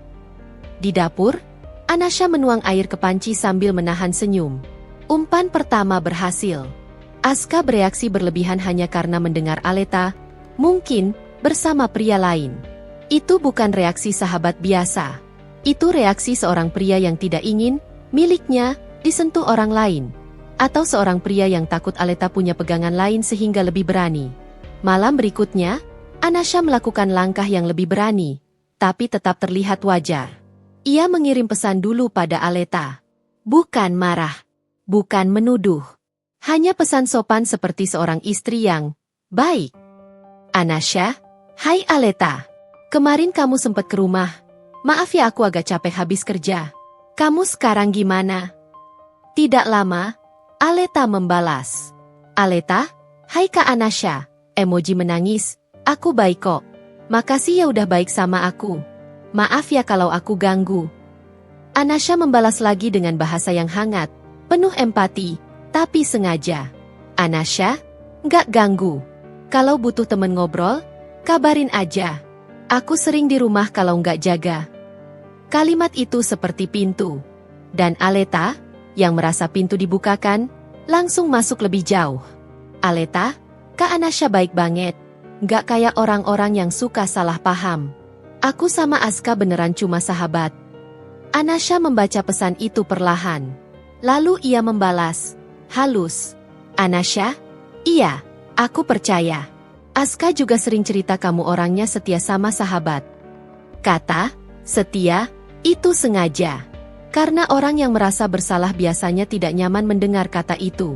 Di dapur, Anasha menuang air ke panci sambil menahan senyum. Umpan pertama berhasil. Aska bereaksi berlebihan hanya karena mendengar Aleta, mungkin bersama pria lain. Itu bukan reaksi sahabat biasa. Itu reaksi seorang pria yang tidak ingin miliknya disentuh orang lain. Atau seorang pria yang takut Aleta punya pegangan lain sehingga lebih berani. Malam berikutnya, Anasha melakukan langkah yang lebih berani, tapi tetap terlihat wajar. Ia mengirim pesan dulu pada Aleta. Bukan marah, bukan menuduh. Hanya pesan sopan seperti seorang istri yang baik. Anasha, hai Aleta. Kemarin kamu sempat ke rumah. Maaf ya aku agak capek habis kerja. Kamu sekarang gimana? Tidak lama, Aleta membalas. Aleta, hai Kak Anasha. Emoji menangis, aku baik kok. Makasih ya udah baik sama aku. Maaf ya kalau aku ganggu. Anasha membalas lagi dengan bahasa yang hangat, penuh empati, tapi sengaja. Anasha, nggak ganggu. Kalau butuh temen ngobrol, kabarin aja. Aku sering di rumah kalau nggak jaga. Kalimat itu seperti pintu. Dan Aleta, yang merasa pintu dibukakan, langsung masuk lebih jauh. Aleta, Kak Anasha baik banget. Nggak kayak orang-orang yang suka salah paham. Aku sama Aska beneran cuma sahabat. Anasha membaca pesan itu perlahan. Lalu ia membalas, halus. Anasha, iya, aku percaya. Aska juga sering cerita kamu orangnya setia sama sahabat. Kata, setia, itu sengaja. Karena orang yang merasa bersalah biasanya tidak nyaman mendengar kata itu.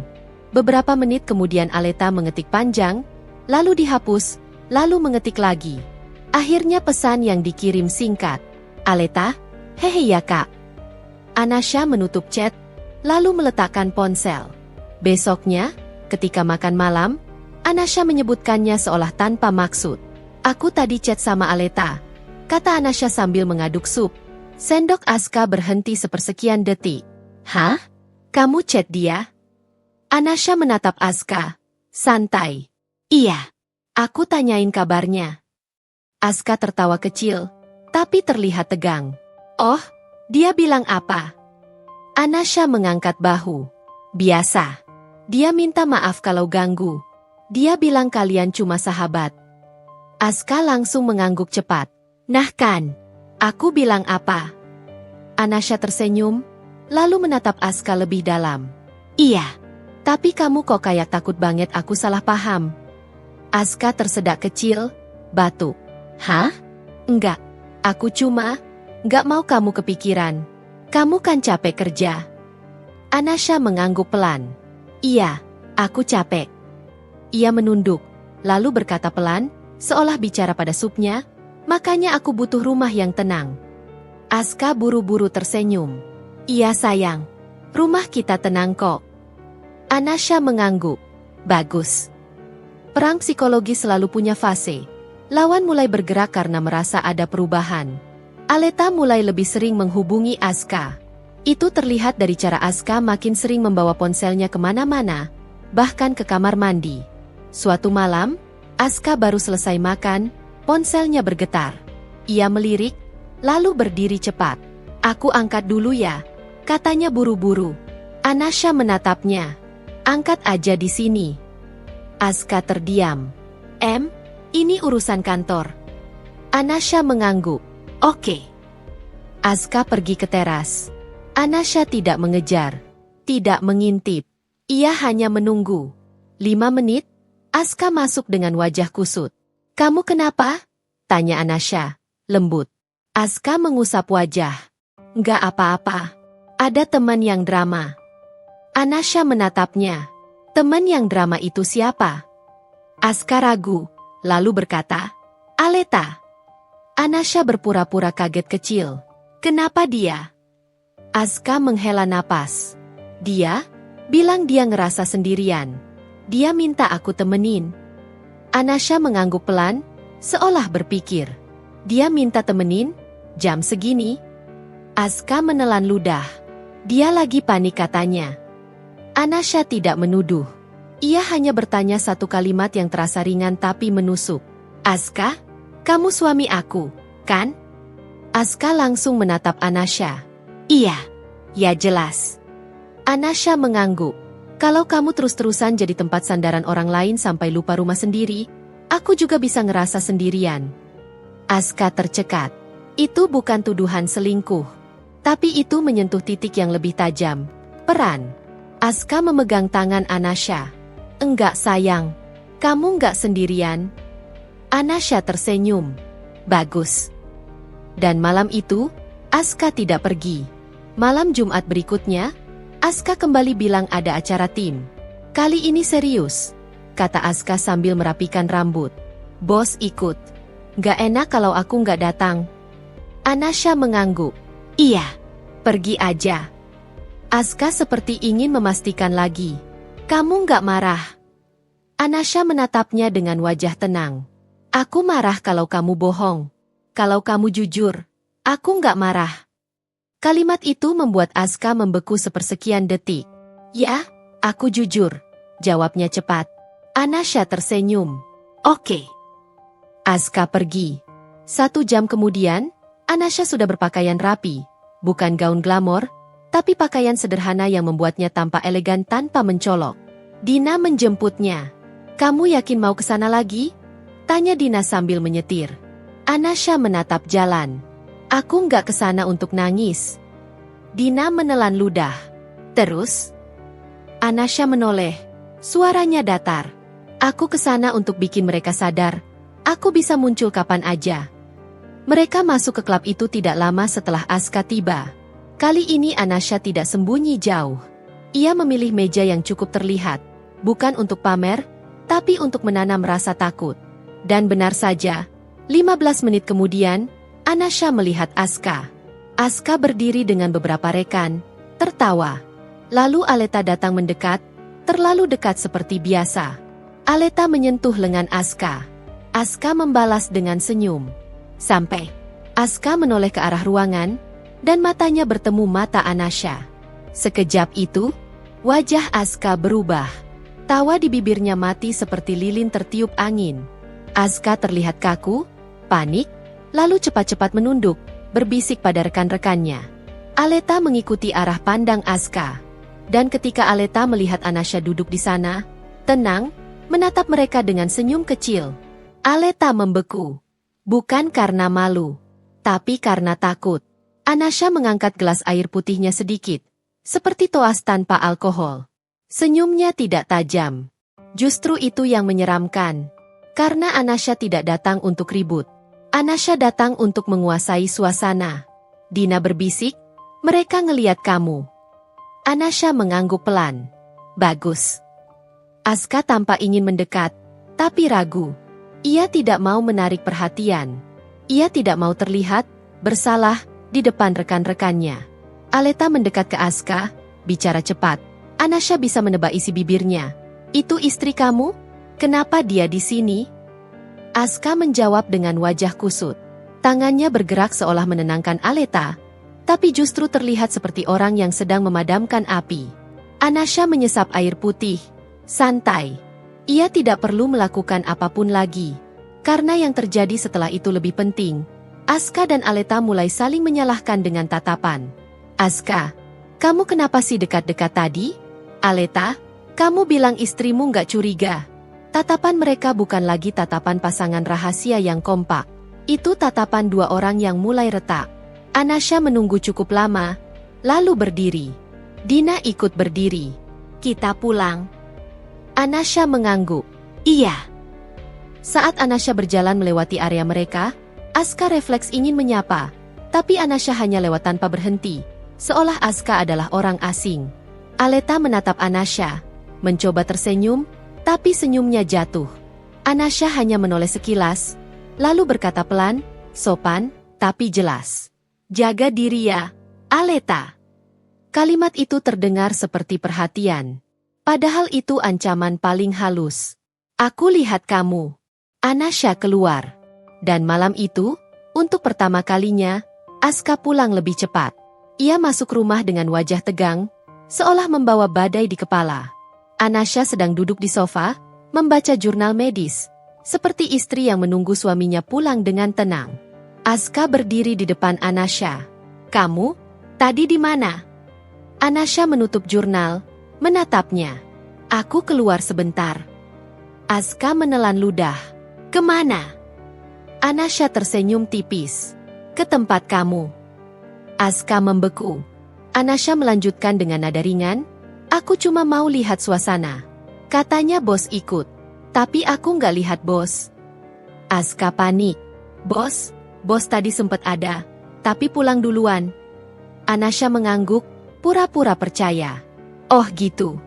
Beberapa menit kemudian Aleta mengetik panjang, lalu dihapus, lalu mengetik lagi. Akhirnya pesan yang dikirim singkat. Aleta, hehe ya kak. Anasha menutup chat, lalu meletakkan ponsel. Besoknya, ketika makan malam, Anasha menyebutkannya seolah tanpa maksud. Aku tadi chat sama Aleta, kata Anasha sambil mengaduk sup. Sendok Aska berhenti sepersekian detik. Hah? Kamu chat dia? Anasha menatap Aska. Santai. Iya. Aku tanyain kabarnya. Aska tertawa kecil, tapi terlihat tegang. Oh, dia bilang apa? Anasha mengangkat bahu. Biasa. Dia minta maaf kalau ganggu. Dia bilang kalian cuma sahabat. Aska langsung mengangguk cepat. Nah kan, aku bilang apa? Anasha tersenyum, lalu menatap Aska lebih dalam. Iya. Tapi kamu kok kayak takut banget aku salah paham. Aska tersedak kecil, batuk. Hah? Enggak. Aku cuma nggak mau kamu kepikiran. Kamu kan capek kerja. Anasha mengangguk pelan. Iya, aku capek. Ia menunduk, lalu berkata pelan, seolah bicara pada supnya, makanya aku butuh rumah yang tenang. Aska buru-buru tersenyum. Iya sayang, rumah kita tenang kok. Anasha mengangguk. Bagus. Perang psikologi selalu punya fase. Lawan mulai bergerak karena merasa ada perubahan. Aleta mulai lebih sering menghubungi Aska. Itu terlihat dari cara Aska makin sering membawa ponselnya kemana-mana, bahkan ke kamar mandi. Suatu malam, Aska baru selesai makan, ponselnya bergetar. Ia melirik, lalu berdiri cepat. Aku angkat dulu ya, katanya buru-buru. Anasha menatapnya. Angkat aja di sini. Aska terdiam. Ini urusan kantor. Anasha mengangguk. Oke. Aska pergi ke teras. Anasha tidak mengejar, tidak mengintip. Ia hanya menunggu. 5 menit, Aska masuk dengan wajah kusut. Kamu kenapa? Tanya Anasha, lembut. Aska mengusap wajah. Nggak apa-apa. Ada teman yang drama. Anasha menatapnya. Teman yang drama itu siapa? Aska ragu, lalu berkata, Aleta. Anasha berpura-pura kaget kecil. Kenapa dia? Aska menghela napas. Dia bilang dia ngerasa sendirian. Dia minta aku temenin. Anasha mengangguk pelan, seolah berpikir. Dia minta temenin? Jam segini? Aska menelan ludah. Dia lagi panik katanya. Anasha tidak menuduh. Ia hanya bertanya satu kalimat yang terasa ringan tapi menusuk. Aska, kamu suami aku, kan? Aska langsung menatap Anasha. Iya, ya jelas. Anasha mengangguk. Kalau kamu terus-terusan jadi tempat sandaran orang lain sampai lupa rumah sendiri, aku juga bisa ngerasa sendirian. Aska tercekat. Itu bukan tuduhan selingkuh. Tapi itu menyentuh titik yang lebih tajam. Peran. Aska memegang tangan Anasha. Enggak sayang. Kamu enggak sendirian. Anasha tersenyum. Bagus. Dan malam itu, Aska tidak pergi. Malam Jumat berikutnya, Aska kembali bilang ada acara tim. Kali ini serius, kata Aska sambil merapikan rambut. Bos ikut. Gak enak kalau aku gak datang. Anasha mengangguk. Iya, pergi aja. Aska seperti ingin memastikan lagi. Kamu gak marah? Anasha menatapnya dengan wajah tenang. Aku marah kalau kamu bohong. Kalau kamu jujur, aku gak marah. Kalimat itu membuat Aska membeku sepersekian detik. Ya, aku jujur, jawabnya cepat. Anasha tersenyum. Oke. Aska pergi. 1 jam kemudian, Anasha sudah berpakaian rapi. Bukan gaun glamor, tapi pakaian sederhana yang membuatnya tampak elegan tanpa mencolok. Dina menjemputnya. Kamu yakin mau ke sana lagi? Tanya Dina sambil menyetir. Anasha menatap jalan. Aku nggak ke sana untuk nangis. Dina menelan ludah. Terus? Anasha menoleh. Suaranya datar. Aku ke sana untuk bikin mereka sadar. Aku bisa muncul kapan aja. Mereka masuk ke klub itu tidak lama setelah Aska tiba. Kali ini Anasha tidak sembunyi jauh. Ia memilih meja yang cukup terlihat. Bukan untuk pamer, tapi untuk menanam rasa takut. Dan benar saja, 15 menit kemudian, Anasha melihat Aska. Aska berdiri dengan beberapa rekan, tertawa. Lalu Aleta datang mendekat, terlalu dekat seperti biasa. Aleta menyentuh lengan Aska. Aska membalas dengan senyum. Sampai. Aska menoleh ke arah ruangan, dan matanya bertemu mata Anasha. Sekejap itu, wajah Aska berubah. Tawa di bibirnya mati seperti lilin tertiup angin. Aska terlihat kaku, panik, lalu cepat-cepat menunduk, berbisik pada rekan-rekannya. Aleta mengikuti arah pandang Aska. Dan ketika Aleta melihat Anasha duduk di sana, tenang, menatap mereka dengan senyum kecil. Aleta membeku. Bukan karena malu, tapi karena takut. Anasha mengangkat gelas air putihnya sedikit, seperti toas tanpa alkohol. Senyumnya tidak tajam. Justru itu yang menyeramkan. Karena Anasha tidak datang untuk ribut. Anasha datang untuk menguasai suasana. Dina berbisik, mereka ngeliat kamu. Anasha mengangguk pelan. Bagus. Aska tampak ingin mendekat, tapi ragu. Ia tidak mau menarik perhatian. Ia tidak mau terlihat bersalah di depan rekan-rekannya. Aleta mendekat ke Aska, bicara cepat. Anasha bisa menebak isi bibirnya. Itu istri kamu? Kenapa dia di sini? Aska menjawab dengan wajah kusut. Tangannya bergerak seolah menenangkan Aleta, tapi justru terlihat seperti orang yang sedang memadamkan api. Anasha menyesap air putih. Santai. Ia tidak perlu melakukan apapun lagi. Karena yang terjadi setelah itu lebih penting. Aska dan Aleta mulai saling menyalahkan dengan tatapan. Aska, kamu kenapa sih dekat-dekat tadi? Aleta, kamu bilang istrimu nggak curiga. Tatapan mereka bukan lagi tatapan pasangan rahasia yang kompak. Itu tatapan dua orang yang mulai retak. Anasha menunggu cukup lama, lalu berdiri. Dina ikut berdiri. Kita pulang. Anasha mengangguk. Iya. Saat Anasha berjalan melewati area mereka, Aska refleks ingin menyapa, tapi Anasha hanya lewat tanpa berhenti, seolah Aska adalah orang asing. Aleta menatap Anasha, mencoba tersenyum, tapi senyumnya jatuh. Anasha hanya menoleh sekilas, lalu berkata pelan, sopan, tapi jelas. Jaga diri ya, Aleta. Kalimat itu terdengar seperti perhatian. Padahal itu ancaman paling halus. Aku lihat kamu. Anasha keluar. Dan malam itu, untuk pertama kalinya, Aska pulang lebih cepat. Ia masuk rumah dengan wajah tegang, seolah membawa badai di kepala. Anasha sedang duduk di sofa, membaca jurnal medis, seperti istri yang menunggu suaminya pulang dengan tenang. Aska berdiri di depan Anasha. Kamu? Tadi di mana? Anasha menutup jurnal, menatapnya. Aku keluar sebentar. Aska menelan ludah. Kemana? Anasha tersenyum tipis. Ke tempat kamu. Aska membeku. Anasha melanjutkan dengan nada ringan, aku cuma mau lihat suasana. Katanya bos ikut. Tapi aku nggak lihat bos. Aska panik. Bos tadi sempat ada, tapi pulang duluan. Anasha mengangguk, pura-pura percaya. Oh gitu.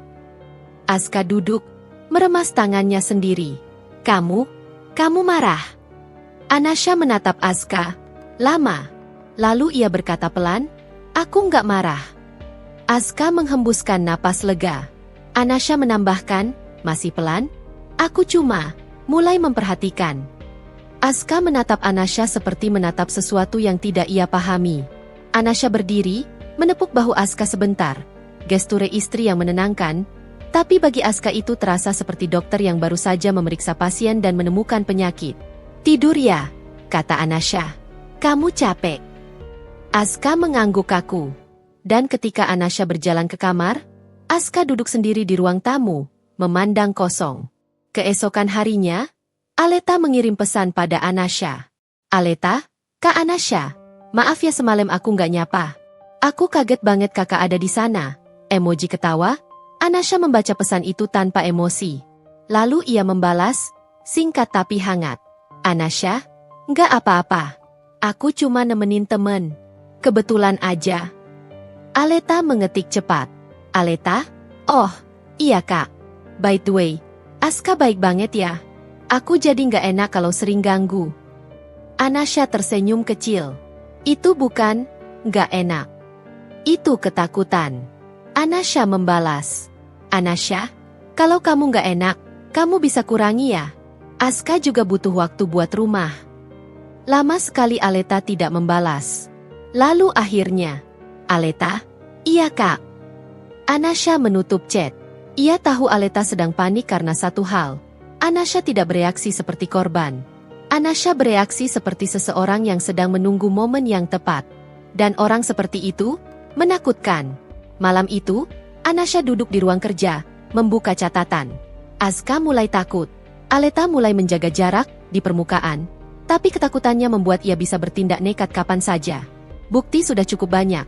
Aska duduk, meremas tangannya sendiri. Kamu marah? Anasha menatap Aska, lama. Lalu ia berkata pelan, aku nggak marah. Aska menghembuskan napas lega. Anasha menambahkan, masih pelan, aku cuma mulai memperhatikan. Aska menatap Anasha seperti menatap sesuatu yang tidak ia pahami. Anasha berdiri, menepuk bahu Aska sebentar. Gesture istri yang menenangkan, tapi bagi Aska itu terasa seperti dokter yang baru saja memeriksa pasien dan menemukan penyakit. Tidur ya, kata Anasha. Kamu capek. Aska mengangguk kaku. Dan ketika Anasha berjalan ke kamar, Aska duduk sendiri di ruang tamu, memandang kosong. Keesokan harinya, Aleta mengirim pesan pada Anasha. Aleta, Kak Anasha, maaf ya semalam aku nggak nyapa. Aku kaget banget kakak ada di sana. Emoji ketawa. Anasha membaca pesan itu tanpa emosi. Lalu ia membalas, singkat tapi hangat. Anasha, nggak apa-apa. Aku cuma nemenin temen. Kebetulan aja. Aleta mengetik cepat. Aleta? Oh, iya kak. By the way, Aska baik banget ya. Aku jadi nggak enak kalau sering ganggu. Anasha tersenyum kecil. Itu bukan nggak enak. Itu ketakutan. Anasha membalas. Anasha, kalau kamu nggak enak, kamu bisa kurangi ya. Aska juga butuh waktu buat rumah. Lama sekali Aleta tidak membalas. Lalu akhirnya, Aleta, iya kak. Anasha menutup chat. Ia tahu Aleta sedang panik karena satu hal. Anasha tidak bereaksi seperti korban. Anasha bereaksi seperti seseorang yang sedang menunggu momen yang tepat. Dan orang seperti itu, menakutkan. Malam itu, Anasha duduk di ruang kerja, membuka catatan. Aska mulai takut. Aleta mulai menjaga jarak di permukaan. Tapi ketakutannya membuat ia bisa bertindak nekat kapan saja. Bukti sudah cukup banyak.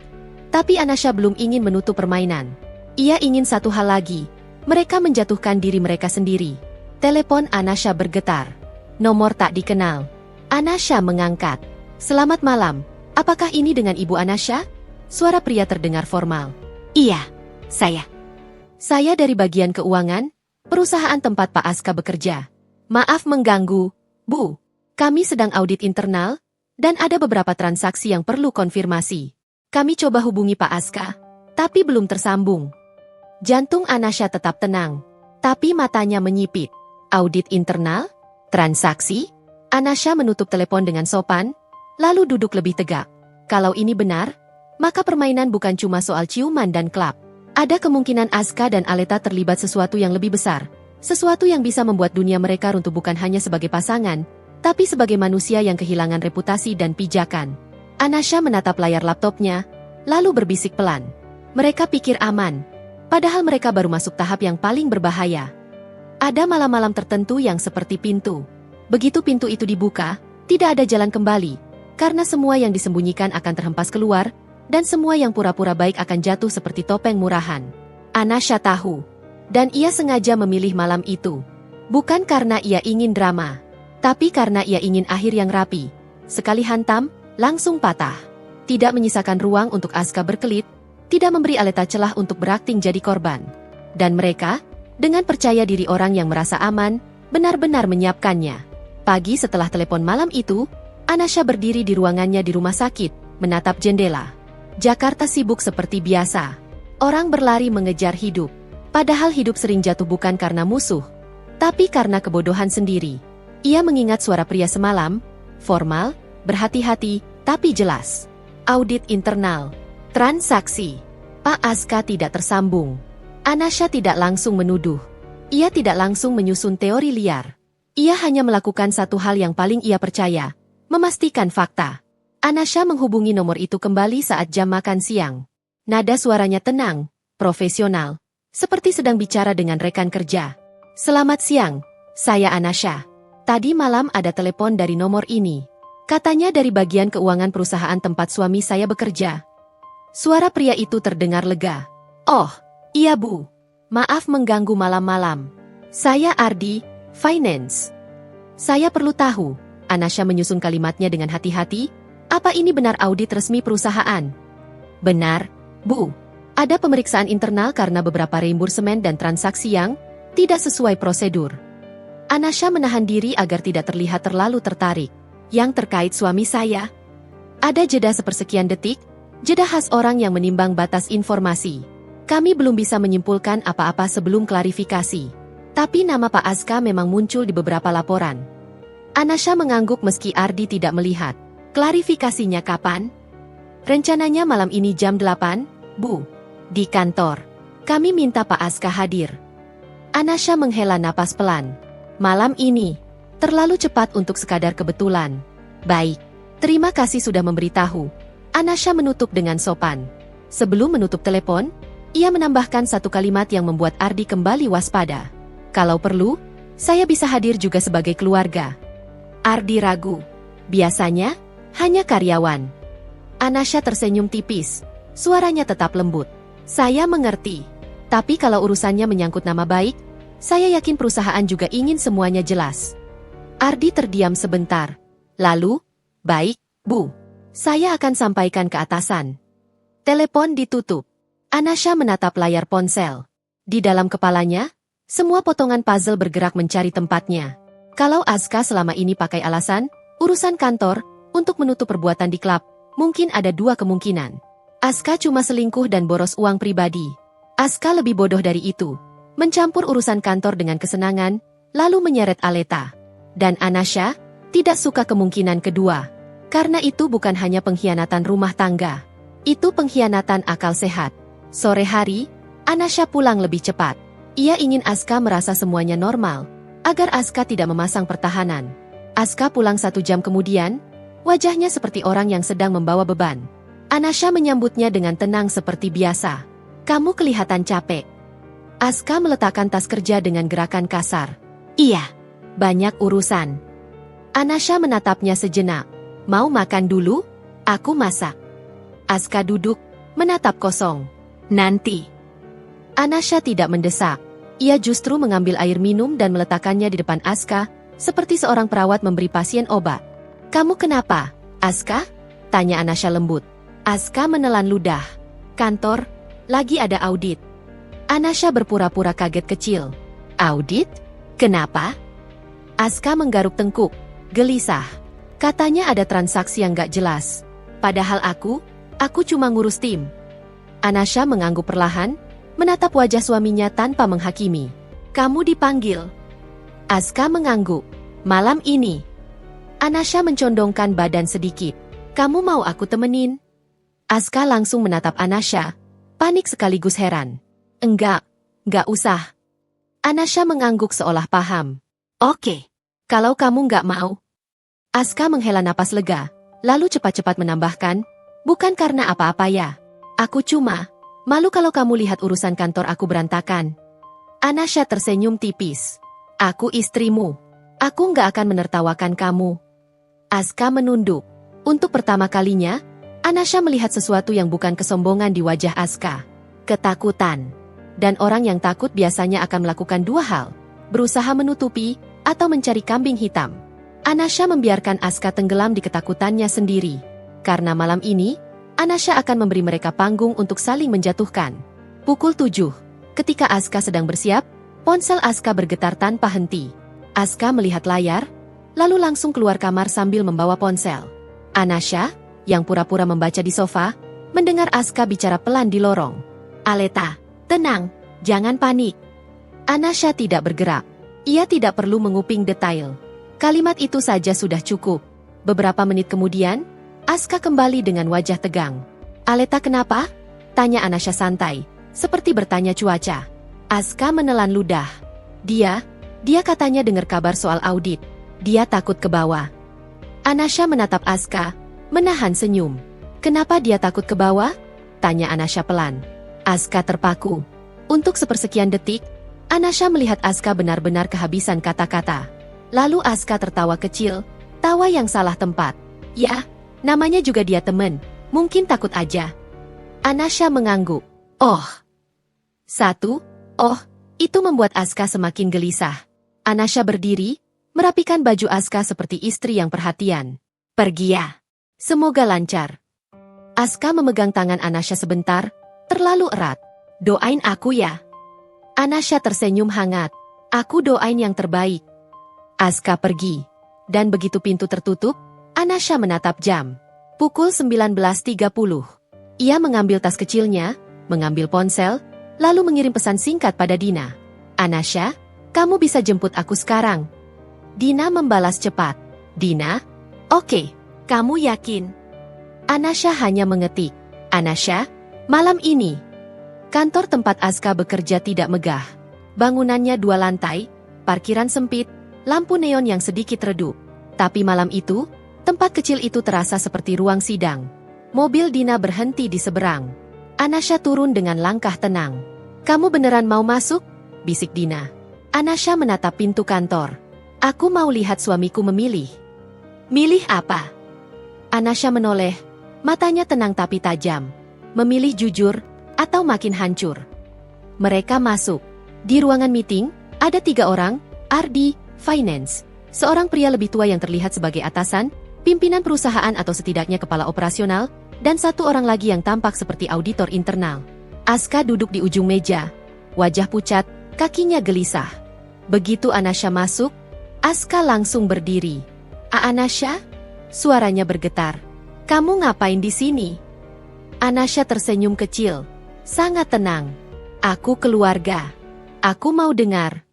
Tapi Anasha belum ingin menutup permainan. Ia ingin satu hal lagi. Mereka menjatuhkan diri mereka sendiri. Telepon Anasha bergetar. Nomor tak dikenal. Anasha mengangkat. Selamat malam. Apakah ini dengan Ibu Anasha? Suara pria terdengar formal. Iya, saya. Saya dari bagian keuangan, perusahaan tempat Pak Aska bekerja. Maaf mengganggu, Bu. Kami sedang audit internal, dan ada beberapa transaksi yang perlu konfirmasi. Kami coba hubungi Pak Aska, tapi belum tersambung. Jantung Anasha tetap tenang, tapi matanya menyipit. Audit internal? Transaksi? Anasha menutup telepon dengan sopan, lalu duduk lebih tegak. Kalau ini benar, maka permainan bukan cuma soal ciuman dan klub. Ada kemungkinan Aska dan Aleta terlibat sesuatu yang lebih besar. Sesuatu yang bisa membuat dunia mereka runtuh bukan hanya sebagai pasangan, tapi sebagai manusia yang kehilangan reputasi dan pijakan. Anasha menatap layar laptopnya, lalu berbisik pelan. Mereka pikir aman, padahal mereka baru masuk tahap yang paling berbahaya. Ada malam-malam tertentu yang seperti pintu. Begitu pintu itu dibuka, tidak ada jalan kembali, karena semua yang disembunyikan akan terhempas keluar, dan semua yang pura-pura baik akan jatuh seperti topeng murahan. Anasha tahu, dan ia sengaja memilih malam itu. Bukan karena ia ingin drama, tapi karena ia ingin akhir yang rapi. Sekali hantam, langsung patah. Tidak menyisakan ruang untuk Aska berkelit, tidak memberi Aleta celah untuk berakting jadi korban. Dan mereka, dengan percaya diri orang yang merasa aman, benar-benar menyiapkannya. Pagi setelah telepon malam itu, Anasha berdiri di ruangannya di rumah sakit, menatap jendela. Jakarta sibuk seperti biasa. Orang berlari mengejar hidup. Padahal hidup sering jatuh bukan karena musuh, tapi karena kebodohan sendiri. Ia mengingat suara pria semalam, formal, berhati-hati, tapi jelas. Audit internal. Transaksi. Pak Aska tidak tersambung. Anasha tidak langsung menuduh. Ia tidak langsung menyusun teori liar. Ia hanya melakukan satu hal yang paling ia percaya, memastikan fakta. Anasha menghubungi nomor itu kembali saat jam makan siang. Nada suaranya tenang, profesional, seperti sedang bicara dengan rekan kerja. Selamat siang, saya Anasha. Tadi malam ada telepon dari nomor ini. Katanya dari bagian keuangan perusahaan tempat suami saya bekerja. Suara pria itu terdengar lega. Oh, iya Bu. Maaf mengganggu malam-malam. Saya Ardi, Finance. Saya perlu tahu, Anasha menyusun kalimatnya dengan hati-hati, apa ini benar audit resmi perusahaan? Benar, Bu. Ada pemeriksaan internal karena beberapa reimbursement dan transaksi yang tidak sesuai prosedur. Anasha menahan diri agar tidak terlihat terlalu tertarik. Yang terkait suami saya. Ada jeda sepersekian detik, jeda khas orang yang menimbang batas informasi. Kami belum bisa menyimpulkan apa-apa sebelum klarifikasi. Tapi nama Pak Aska memang muncul di beberapa laporan. Anasha mengangguk meski Ardi tidak melihat. Klarifikasinya kapan? Rencananya malam ini jam 8, Bu. Di kantor. Kami minta Pak Aska hadir. Anasha menghela napas pelan. Malam ini. Terlalu cepat untuk sekadar kebetulan. Baik. Terima kasih sudah memberitahu. Anasha menutup dengan sopan. Sebelum menutup telepon, ia menambahkan satu kalimat yang membuat Ardi kembali waspada. Kalau perlu, saya bisa hadir juga sebagai keluarga. Ardi ragu. Biasanya, hanya karyawan. Anasha tersenyum tipis. Suaranya tetap lembut. Saya mengerti. Tapi kalau urusannya menyangkut nama baik, saya yakin perusahaan juga ingin semuanya jelas. Ardi terdiam sebentar. Lalu, baik, Bu. Saya akan sampaikan ke atasan. Telepon ditutup. Anasha menatap layar ponsel. Di dalam kepalanya, semua potongan puzzle bergerak mencari tempatnya. Kalau Aska selama ini pakai alasan, urusan kantor, untuk menutup perbuatan di klub, mungkin ada dua kemungkinan. Aska cuma selingkuh dan boros uang pribadi. Aska lebih bodoh dari itu. Mencampur urusan kantor dengan kesenangan, lalu menyeret Aleta. Dan Anasha tidak suka kemungkinan kedua. Karena itu bukan hanya pengkhianatan rumah tangga. Itu pengkhianatan akal sehat. Sore hari, Anasha pulang lebih cepat. Ia ingin Aska merasa semuanya normal, agar Aska tidak memasang pertahanan. Aska pulang 1 jam kemudian, wajahnya seperti orang yang sedang membawa beban. Anasha menyambutnya dengan tenang seperti biasa. Kamu kelihatan capek. Aska meletakkan tas kerja dengan gerakan kasar. Iya, banyak urusan. Anasha menatapnya sejenak. Mau makan dulu? Aku masak. Aska duduk, menatap kosong. Nanti. Anasha tidak mendesak. Ia justru mengambil air minum dan meletakkannya di depan Aska, seperti seorang perawat memberi pasien obat. Kamu kenapa, Aska? Tanya Anasha lembut. Aska menelan ludah. Kantor, lagi ada audit. Anasha berpura-pura kaget kecil. Audit? Kenapa? Aska menggaruk tengkuk, gelisah. Katanya ada transaksi yang gak jelas. Padahal aku cuma ngurus tim. Anasha mengangguk perlahan, menatap wajah suaminya tanpa menghakimi. Kamu dipanggil. Aska mengangguk. Malam ini. Anasha mencondongkan badan sedikit. Kamu mau aku temenin? Aska langsung menatap Anasha, panik sekaligus heran. Enggak usah. Anasha mengangguk seolah paham. Oke, kalau kamu nggak mau. Aska menghela napas lega, lalu cepat-cepat menambahkan, bukan karena apa-apa ya. Aku cuma malu kalau kamu lihat urusan kantor aku berantakan. Anasha tersenyum tipis. Aku istrimu. Aku nggak akan menertawakan kamu. Aska menunduk. Untuk pertama kalinya, Anasha melihat sesuatu yang bukan kesombongan di wajah Aska. Ketakutan. Dan orang yang takut biasanya akan melakukan dua hal. Berusaha menutupi, atau mencari kambing hitam. Anasha membiarkan Aska tenggelam di ketakutannya sendiri. Karena malam ini, Anasha akan memberi mereka panggung untuk saling menjatuhkan. Pukul 7. Ketika Asuka sedang bersiap, ponsel Asuka bergetar tanpa henti. Asuka melihat layar, lalu langsung keluar kamar sambil membawa ponsel. Anasha, yang pura-pura membaca di sofa, mendengar Asuka bicara pelan di lorong. "Aleta, tenang, jangan panik." Anasha tidak bergerak. Ia tidak perlu menguping detail. Kalimat itu saja sudah cukup. Beberapa menit kemudian, Asuka kembali dengan wajah tegang. "Aleta kenapa?" tanya Anasha santai, seperti bertanya cuaca. Asuka menelan ludah. Dia katanya dengar kabar soal audit. Dia takut ke bawah. Anasha menatap Asuka, menahan senyum. "Kenapa dia takut ke bawah?" tanya Anasha pelan. Asuka terpaku. Untuk sepersekian detik, Anasha melihat Asuka benar-benar kehabisan kata-kata. Lalu Asuka tertawa kecil, tawa yang salah tempat. "Ya, namanya juga dia temen, mungkin takut aja." Anasha mengangguk. "Oh." Itu membuat Asuka semakin gelisah. Anasha berdiri, merapikan baju Asuka seperti istri yang perhatian. "Pergi ya. Semoga lancar." Asuka memegang tangan Anasha sebentar, terlalu erat. "Doain aku ya." Anasha tersenyum hangat. "Aku doain yang terbaik." Asuka pergi. Dan begitu pintu tertutup, Anasha menatap jam. Pukul 19.30. Ia mengambil tas kecilnya, mengambil ponsel, lalu mengirim pesan singkat pada Dina. "Anasha, kamu bisa jemput aku sekarang?" Dina membalas cepat. "Dina? Oke, kamu yakin?" Anasha hanya mengetik. "Anasha, malam ini." Kantor tempat Asuka bekerja tidak megah. Bangunannya 2 lantai, parkiran sempit, lampu neon yang sedikit redup. Tapi malam itu, tempat kecil itu terasa seperti ruang sidang. Mobil Dina berhenti di seberang. Anasha turun dengan langkah tenang. "Kamu beneran mau masuk?" bisik Dina. Anasha menatap pintu kantor. "Aku mau lihat suamiku memilih." "Milih apa?" Anasha menoleh, matanya tenang tapi tajam. "Memilih jujur, atau makin hancur?" Mereka masuk. Di ruangan meeting, ada 3 orang, Ardi, Finance, seorang pria lebih tua yang terlihat sebagai atasan, pimpinan perusahaan atau setidaknya kepala operasional, dan 1 orang lagi yang tampak seperti auditor internal. Asuka duduk di ujung meja, wajah pucat, kakinya gelisah. Begitu Anasha masuk, Asuka langsung berdiri. Anasha?" Suaranya bergetar. "Kamu ngapain di sini?" Anasha tersenyum kecil, sangat tenang. "Aku keluarga. Aku mau dengar."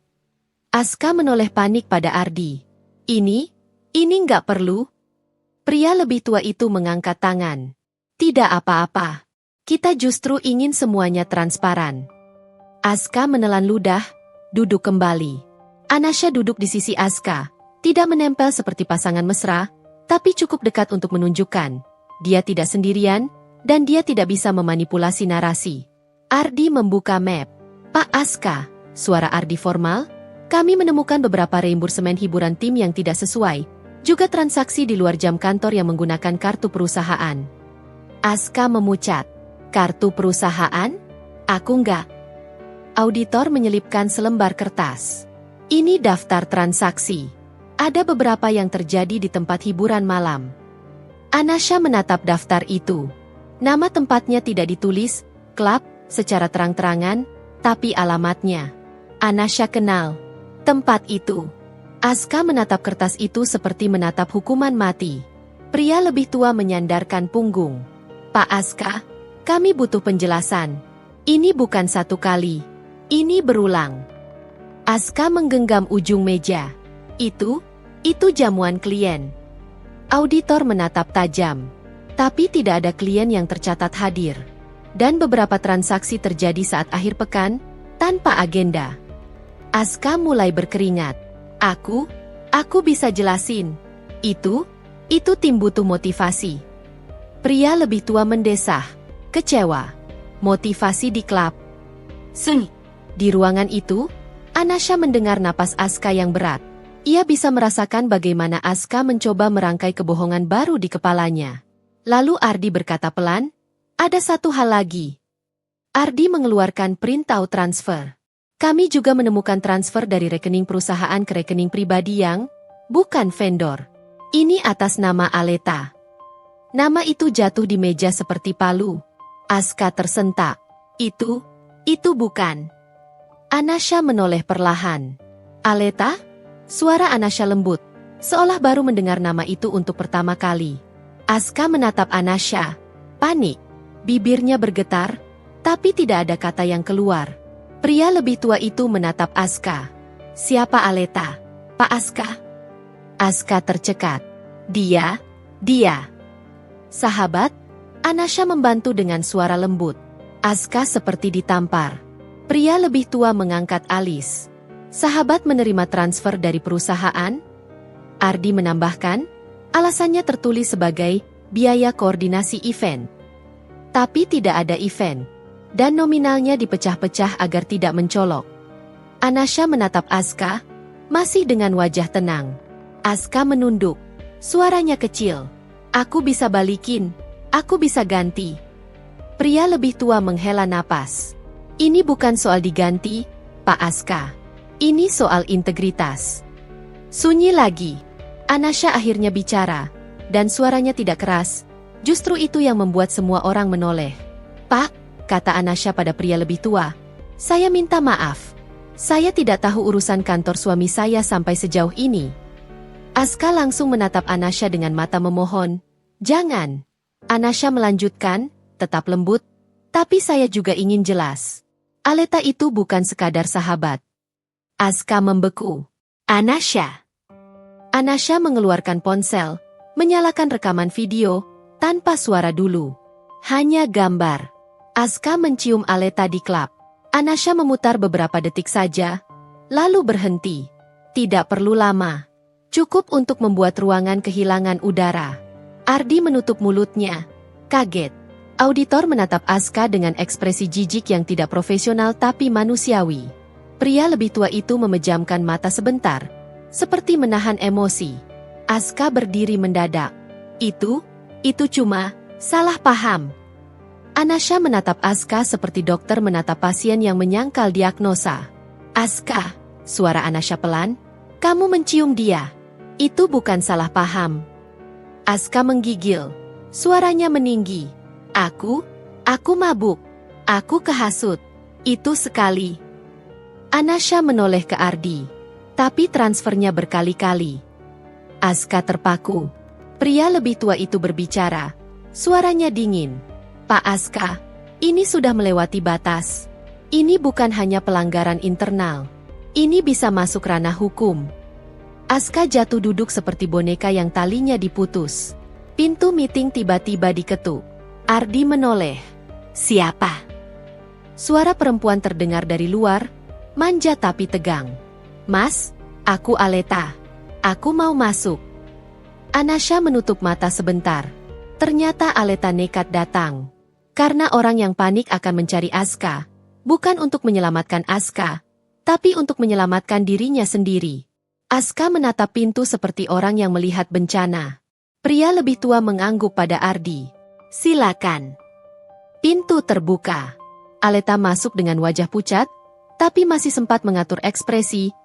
Asuka menoleh panik pada Ardi. Ini nggak perlu." Pria lebih tua itu mengangkat tangan. "Tidak apa-apa. Kita justru ingin semuanya transparan." Asuka menelan ludah, duduk kembali. Anasha duduk di sisi Asuka, tidak menempel seperti pasangan mesra, tapi cukup dekat untuk menunjukkan dia tidak sendirian, dan dia tidak bisa memanipulasi narasi. Ardi membuka map. "Pak Asuka," suara Ardi formal, "kami menemukan beberapa reimbursemen hiburan tim yang tidak sesuai, juga transaksi di luar jam kantor yang menggunakan kartu perusahaan." Asuka memucat. "Kartu perusahaan? Aku enggak." Auditor menyelipkan selembar kertas. "Ini daftar transaksi. Ada beberapa yang terjadi di tempat hiburan malam." Anasha menatap daftar itu. Nama tempatnya tidak ditulis, klub, secara terang-terangan, tapi alamatnya. Anasha kenal tempat itu. Asuka menatap kertas itu seperti menatap hukuman mati. Pria lebih tua menyandarkan punggung. "Pak Asuka, kami butuh penjelasan. Ini bukan 1 kali. Ini berulang." Asuka menggenggam ujung meja. Itu jamuan klien." Auditor menatap tajam. Tapi tidak ada klien yang tercatat hadir. Dan beberapa transaksi terjadi saat akhir pekan, tanpa agenda. Asuka mulai berkeringat. Aku bisa jelasin. Itu tim butuh motivasi." Pria lebih tua mendesah, kecewa. "Motivasi di klub?" Di ruangan itu, Anasha mendengar napas Asuka yang berat. Ia bisa merasakan bagaimana Asuka mencoba merangkai kebohongan baru di kepalanya. Lalu Ardi berkata pelan, "Ada 1 hal lagi." Ardi mengeluarkan printout transfer. "Kami juga menemukan transfer dari rekening perusahaan ke rekening pribadi yang bukan vendor. Ini atas nama Aleta." Nama itu jatuh di meja seperti palu. Aska tersentak. Itu bukan. Anasha menoleh perlahan. Aleta? Suara Anasha lembut, seolah baru mendengar nama itu untuk pertama kali. Aska menatap Anasha. Panik. Bibirnya bergetar, tapi tidak ada kata yang keluar. Pria lebih tua itu menatap Aska. Siapa Aleta? Pak Aska? Aska tercekat. Dia. Sahabat? Anasha membantu dengan suara lembut. Aska seperti ditampar. Pria lebih tua mengangkat alis. Sahabat menerima transfer dari perusahaan? Ardi menambahkan, alasannya tertulis sebagai biaya koordinasi event. Tapi tidak ada event, dan nominalnya dipecah-pecah agar tidak mencolok. Anasha menatap Aska, masih dengan wajah tenang. Aska menunduk, suaranya kecil. Aku bisa balikin, aku bisa ganti. Pria lebih tua menghela napas. Ini bukan soal diganti, Pak Aska. Ini soal integritas. Sunyi lagi. Anasha akhirnya bicara, dan suaranya tidak keras. Justru itu yang membuat semua orang menoleh. Pak, kata Anasha pada pria lebih tua, saya minta maaf. Saya tidak tahu urusan kantor suami saya sampai sejauh ini. Aska langsung menatap Anasha dengan mata memohon. Jangan. Anasha melanjutkan, tetap lembut, tapi saya juga ingin jelas. Aleta itu bukan sekadar sahabat. Aska membeku. Anasha. Anasha mengeluarkan ponsel, menyalakan rekaman video, tanpa suara dulu. Hanya gambar. Aska mencium Aleta di klub. Anasha memutar beberapa detik saja, lalu berhenti. Tidak perlu lama. Cukup untuk membuat ruangan kehilangan udara. Ardi menutup mulutnya. Kaget. Auditor menatap Aska dengan ekspresi jijik yang tidak profesional tapi manusiawi. Pria lebih tua itu memejamkan mata sebentar, seperti menahan emosi. Aska berdiri mendadak. Itu cuma salah paham. Anasha menatap Aska seperti dokter menatap pasien yang menyangkal diagnosa. Aska, suara Anasha pelan, kamu mencium dia. Itu bukan salah paham. Aska menggigil. Suaranya meninggi. Aku mabuk. Aku kehasut. Itu sekali. Anasha menoleh ke Ardi. Tapi transfernya berkali-kali. Aska terpaku. Pria lebih tua itu berbicara. Suaranya dingin. Pak Aska, ini sudah melewati batas. Ini bukan hanya pelanggaran internal. Ini bisa masuk ranah hukum. Aska jatuh duduk seperti boneka yang talinya diputus. Pintu meeting tiba-tiba diketuk. Ardi menoleh. Siapa? Suara perempuan terdengar dari luar, manja tapi tegang. Mas, aku Aleta. Aku mau masuk. Anasha menutup mata sebentar. Ternyata Aleta nekat datang. Karena orang yang panik akan mencari Aska, bukan untuk menyelamatkan Aska, tapi untuk menyelamatkan dirinya sendiri. Aska menatap pintu seperti orang yang melihat bencana. Pria lebih tua mengangguk pada Ardi. Silakan. Pintu terbuka. Aleta masuk dengan wajah pucat, tapi masih sempat mengatur ekspresi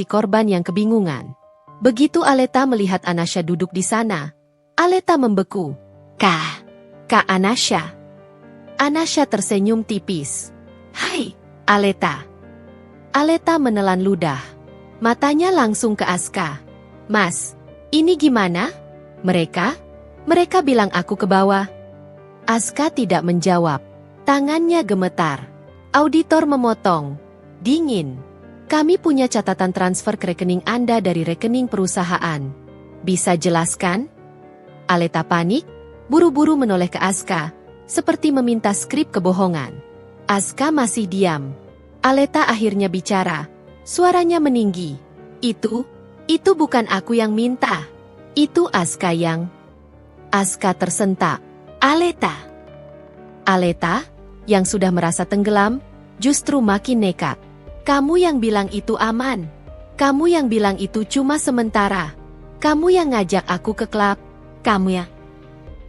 korban yang kebingungan. Begitu Aleta melihat Anasha duduk di sana, Aleta membeku. Kak Anasha. Anasha tersenyum tipis. Hai, Aleta. Aleta menelan ludah. Matanya langsung ke Aska. Mas, ini gimana? Mereka bilang aku ke bawah. Aska tidak menjawab. Tangannya gemetar. Auditor memotong. Dingin. Kami punya catatan transfer ke rekening Anda dari rekening perusahaan. Bisa jelaskan? Aleta panik, buru-buru menoleh ke Aska, seperti meminta skrip kebohongan. Aska masih diam. Aleta akhirnya bicara. Suaranya meninggi. Itu bukan aku yang minta. Itu Aska yang... Aska tersentak. Aleta, yang sudah merasa tenggelam, justru makin nekat. Kamu yang bilang itu aman. Kamu yang bilang itu cuma sementara. Kamu yang ngajak aku ke klub. Kamu ya.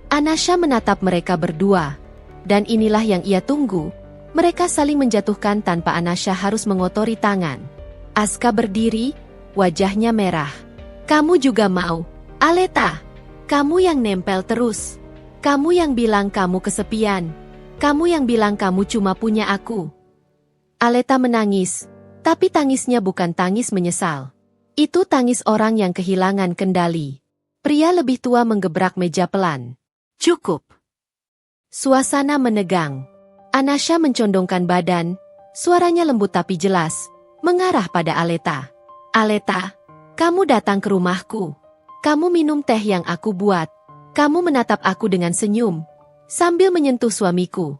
Anasha menatap mereka berdua. Dan inilah yang ia tunggu. Mereka saling menjatuhkan tanpa Anasha harus mengotori tangan. Aska berdiri, wajahnya merah. Kamu juga mau, Aleta. Kamu yang nempel terus. Kamu yang bilang kamu kesepian. Kamu yang bilang kamu cuma punya aku. Aleta menangis, tapi tangisnya bukan tangis menyesal. Itu tangis orang yang kehilangan kendali. Pria lebih tua menggebrak meja pelan. Cukup. Suasana menegang. Anasha mencondongkan badan, suaranya lembut tapi jelas, mengarah pada Aleta. Aleta, kamu datang ke rumahku. Kamu minum teh yang aku buat. Kamu menatap aku dengan senyum, sambil menyentuh suamiku.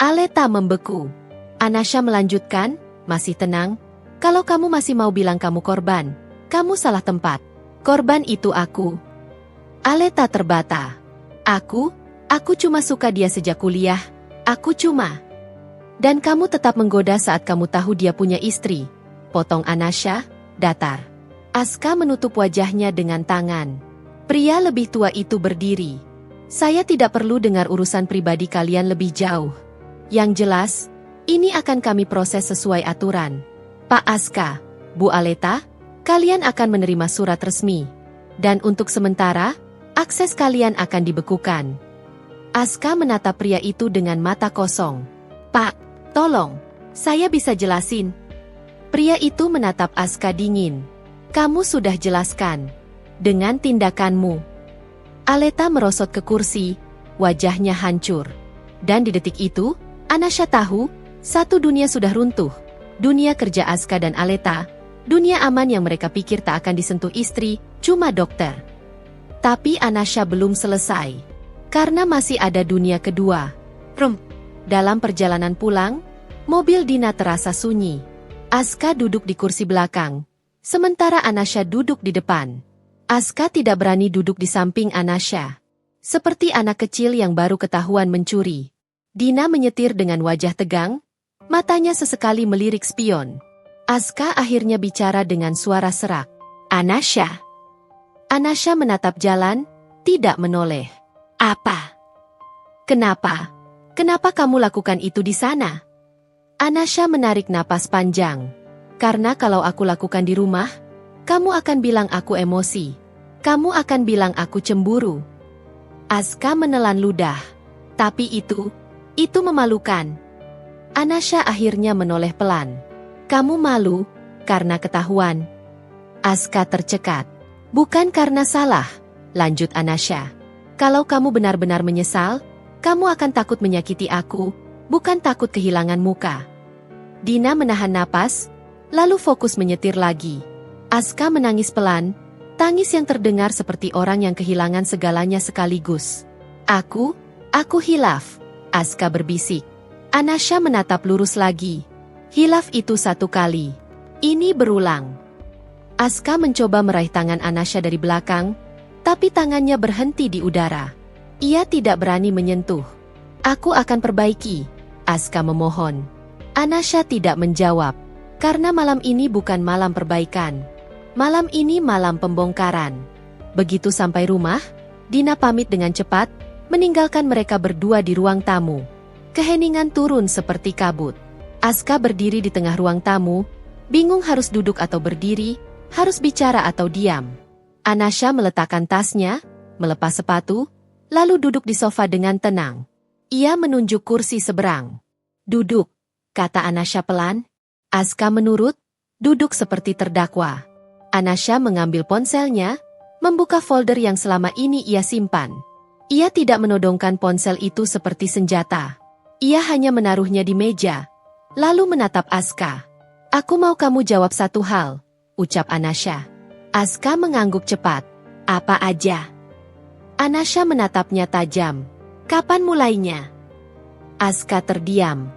Aleta membeku. Anasha melanjutkan, masih tenang. Kalau kamu masih mau bilang kamu korban, kamu salah tempat. Korban itu aku. Aleta terbata. Aku cuma suka dia sejak kuliah. Aku cuma. Dan kamu tetap menggoda saat kamu tahu dia punya istri. Potong Anasha, datar. Aska menutup wajahnya dengan tangan. Pria lebih tua itu berdiri. Saya tidak perlu dengar urusan pribadi kalian lebih jauh. Yang jelas, ini akan kami proses sesuai aturan. Pak Aska, Bu Aleta, kalian akan menerima surat resmi. Dan untuk sementara, akses kalian akan dibekukan. Aska menatap pria itu dengan mata kosong. Pak, tolong, saya bisa jelasin. Pria itu menatap Aska dingin. Kamu sudah jelaskan. Dengan tindakanmu. Aleta merosot ke kursi, wajahnya hancur. Dan di detik itu, Anasha tahu, satu dunia sudah runtuh. Dunia kerja Aska dan Aleta, dunia aman yang mereka pikir tak akan disentuh istri, cuma dokter. Tapi Anasha belum selesai. Karena masih ada dunia kedua. Dalam perjalanan pulang, mobil Dina terasa sunyi. Aska duduk di kursi belakang, sementara Anasha duduk di depan. Aska tidak berani duduk di samping Anasha. Seperti anak kecil yang baru ketahuan mencuri. Dina menyetir dengan wajah tegang, matanya sesekali melirik spion. Aska akhirnya bicara dengan suara serak. Anasha. Anasha menatap jalan, tidak menoleh. Apa? Kenapa? Kenapa kamu lakukan itu di sana? Anasha menarik napas panjang. Karena kalau aku lakukan di rumah, kamu akan bilang aku emosi. Kamu akan bilang aku cemburu. Aska menelan ludah. Tapi itu memalukan. Anasha akhirnya menoleh pelan. Kamu malu, karena ketahuan. Aska tercekat. Bukan karena salah, lanjut Anasha. Kalau kamu benar-benar menyesal, kamu akan takut menyakiti aku, bukan takut kehilangan muka. Dina menahan napas, lalu fokus menyetir lagi. Aska menangis pelan, tangis yang terdengar seperti orang yang kehilangan segalanya sekaligus. Aku hilaf, Aska berbisik. Anasha menatap lurus lagi. Hilaf itu satu kali. Ini berulang. Aska mencoba meraih tangan Anasha dari belakang, tapi tangannya berhenti di udara. Ia tidak berani menyentuh. Aku akan perbaiki, Aska memohon. Anasha tidak menjawab, karena malam ini bukan malam perbaikan. Malam ini malam pembongkaran. Begitu sampai rumah, Dina pamit dengan cepat, meninggalkan mereka berdua di ruang tamu. Keheningan turun seperti kabut. Aska berdiri di tengah ruang tamu, bingung harus duduk atau berdiri, harus bicara atau diam. Anasha meletakkan tasnya, melepas sepatu, lalu duduk di sofa dengan tenang. Ia menunjuk kursi seberang. Duduk, kata Anasha pelan. Aska menurut, duduk seperti terdakwa. Anasha mengambil ponselnya, membuka folder yang selama ini ia simpan. Ia tidak menodongkan ponsel itu seperti senjata. Ia hanya menaruhnya di meja, lalu menatap Aska. Aku mau kamu jawab satu hal, ucap Anasha. Aska mengangguk cepat. Apa aja? Anasha menatapnya tajam. Kapan mulainya? Aska terdiam.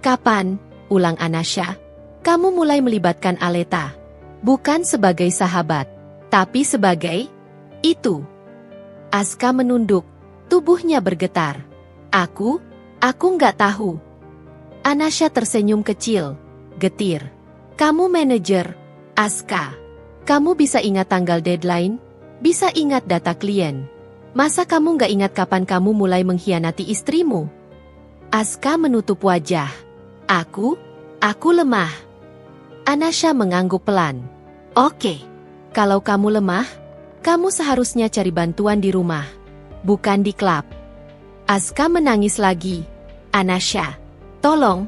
Kapan? Ulang Anasha. Kamu mulai melibatkan Aleta. Bukan sebagai sahabat, tapi sebagai itu. Aska menunduk, tubuhnya bergetar. Aku nggak tahu. Anasha tersenyum kecil, getir. Kamu manajer, Aska. Kamu bisa ingat tanggal deadline, bisa ingat data klien. Masa kamu nggak ingat kapan kamu mulai mengkhianati istrimu? Aska menutup wajah. Aku lemah. Anasha mengangguk pelan. Oke, kalau kamu lemah, kamu seharusnya cari bantuan di rumah, bukan di klub. Aska menangis lagi. Anasha, tolong.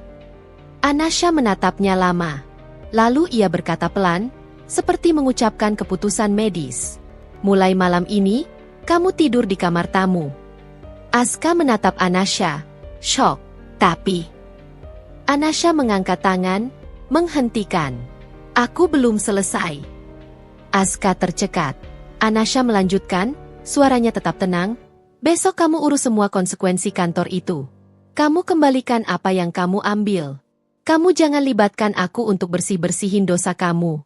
Anasha menatapnya lama. Lalu ia berkata pelan, seperti mengucapkan keputusan medis. Mulai malam ini, kamu tidur di kamar tamu. Aska menatap Anasha, shock, tapi... Anasha mengangkat tangan, menghentikan. Aku belum selesai. Aska tercekat. Anasha melanjutkan, suaranya tetap tenang. Besok kamu urus semua konsekuensi kantor itu. Kamu kembalikan apa yang kamu ambil. Kamu jangan libatkan aku untuk bersih-bersihin dosa kamu.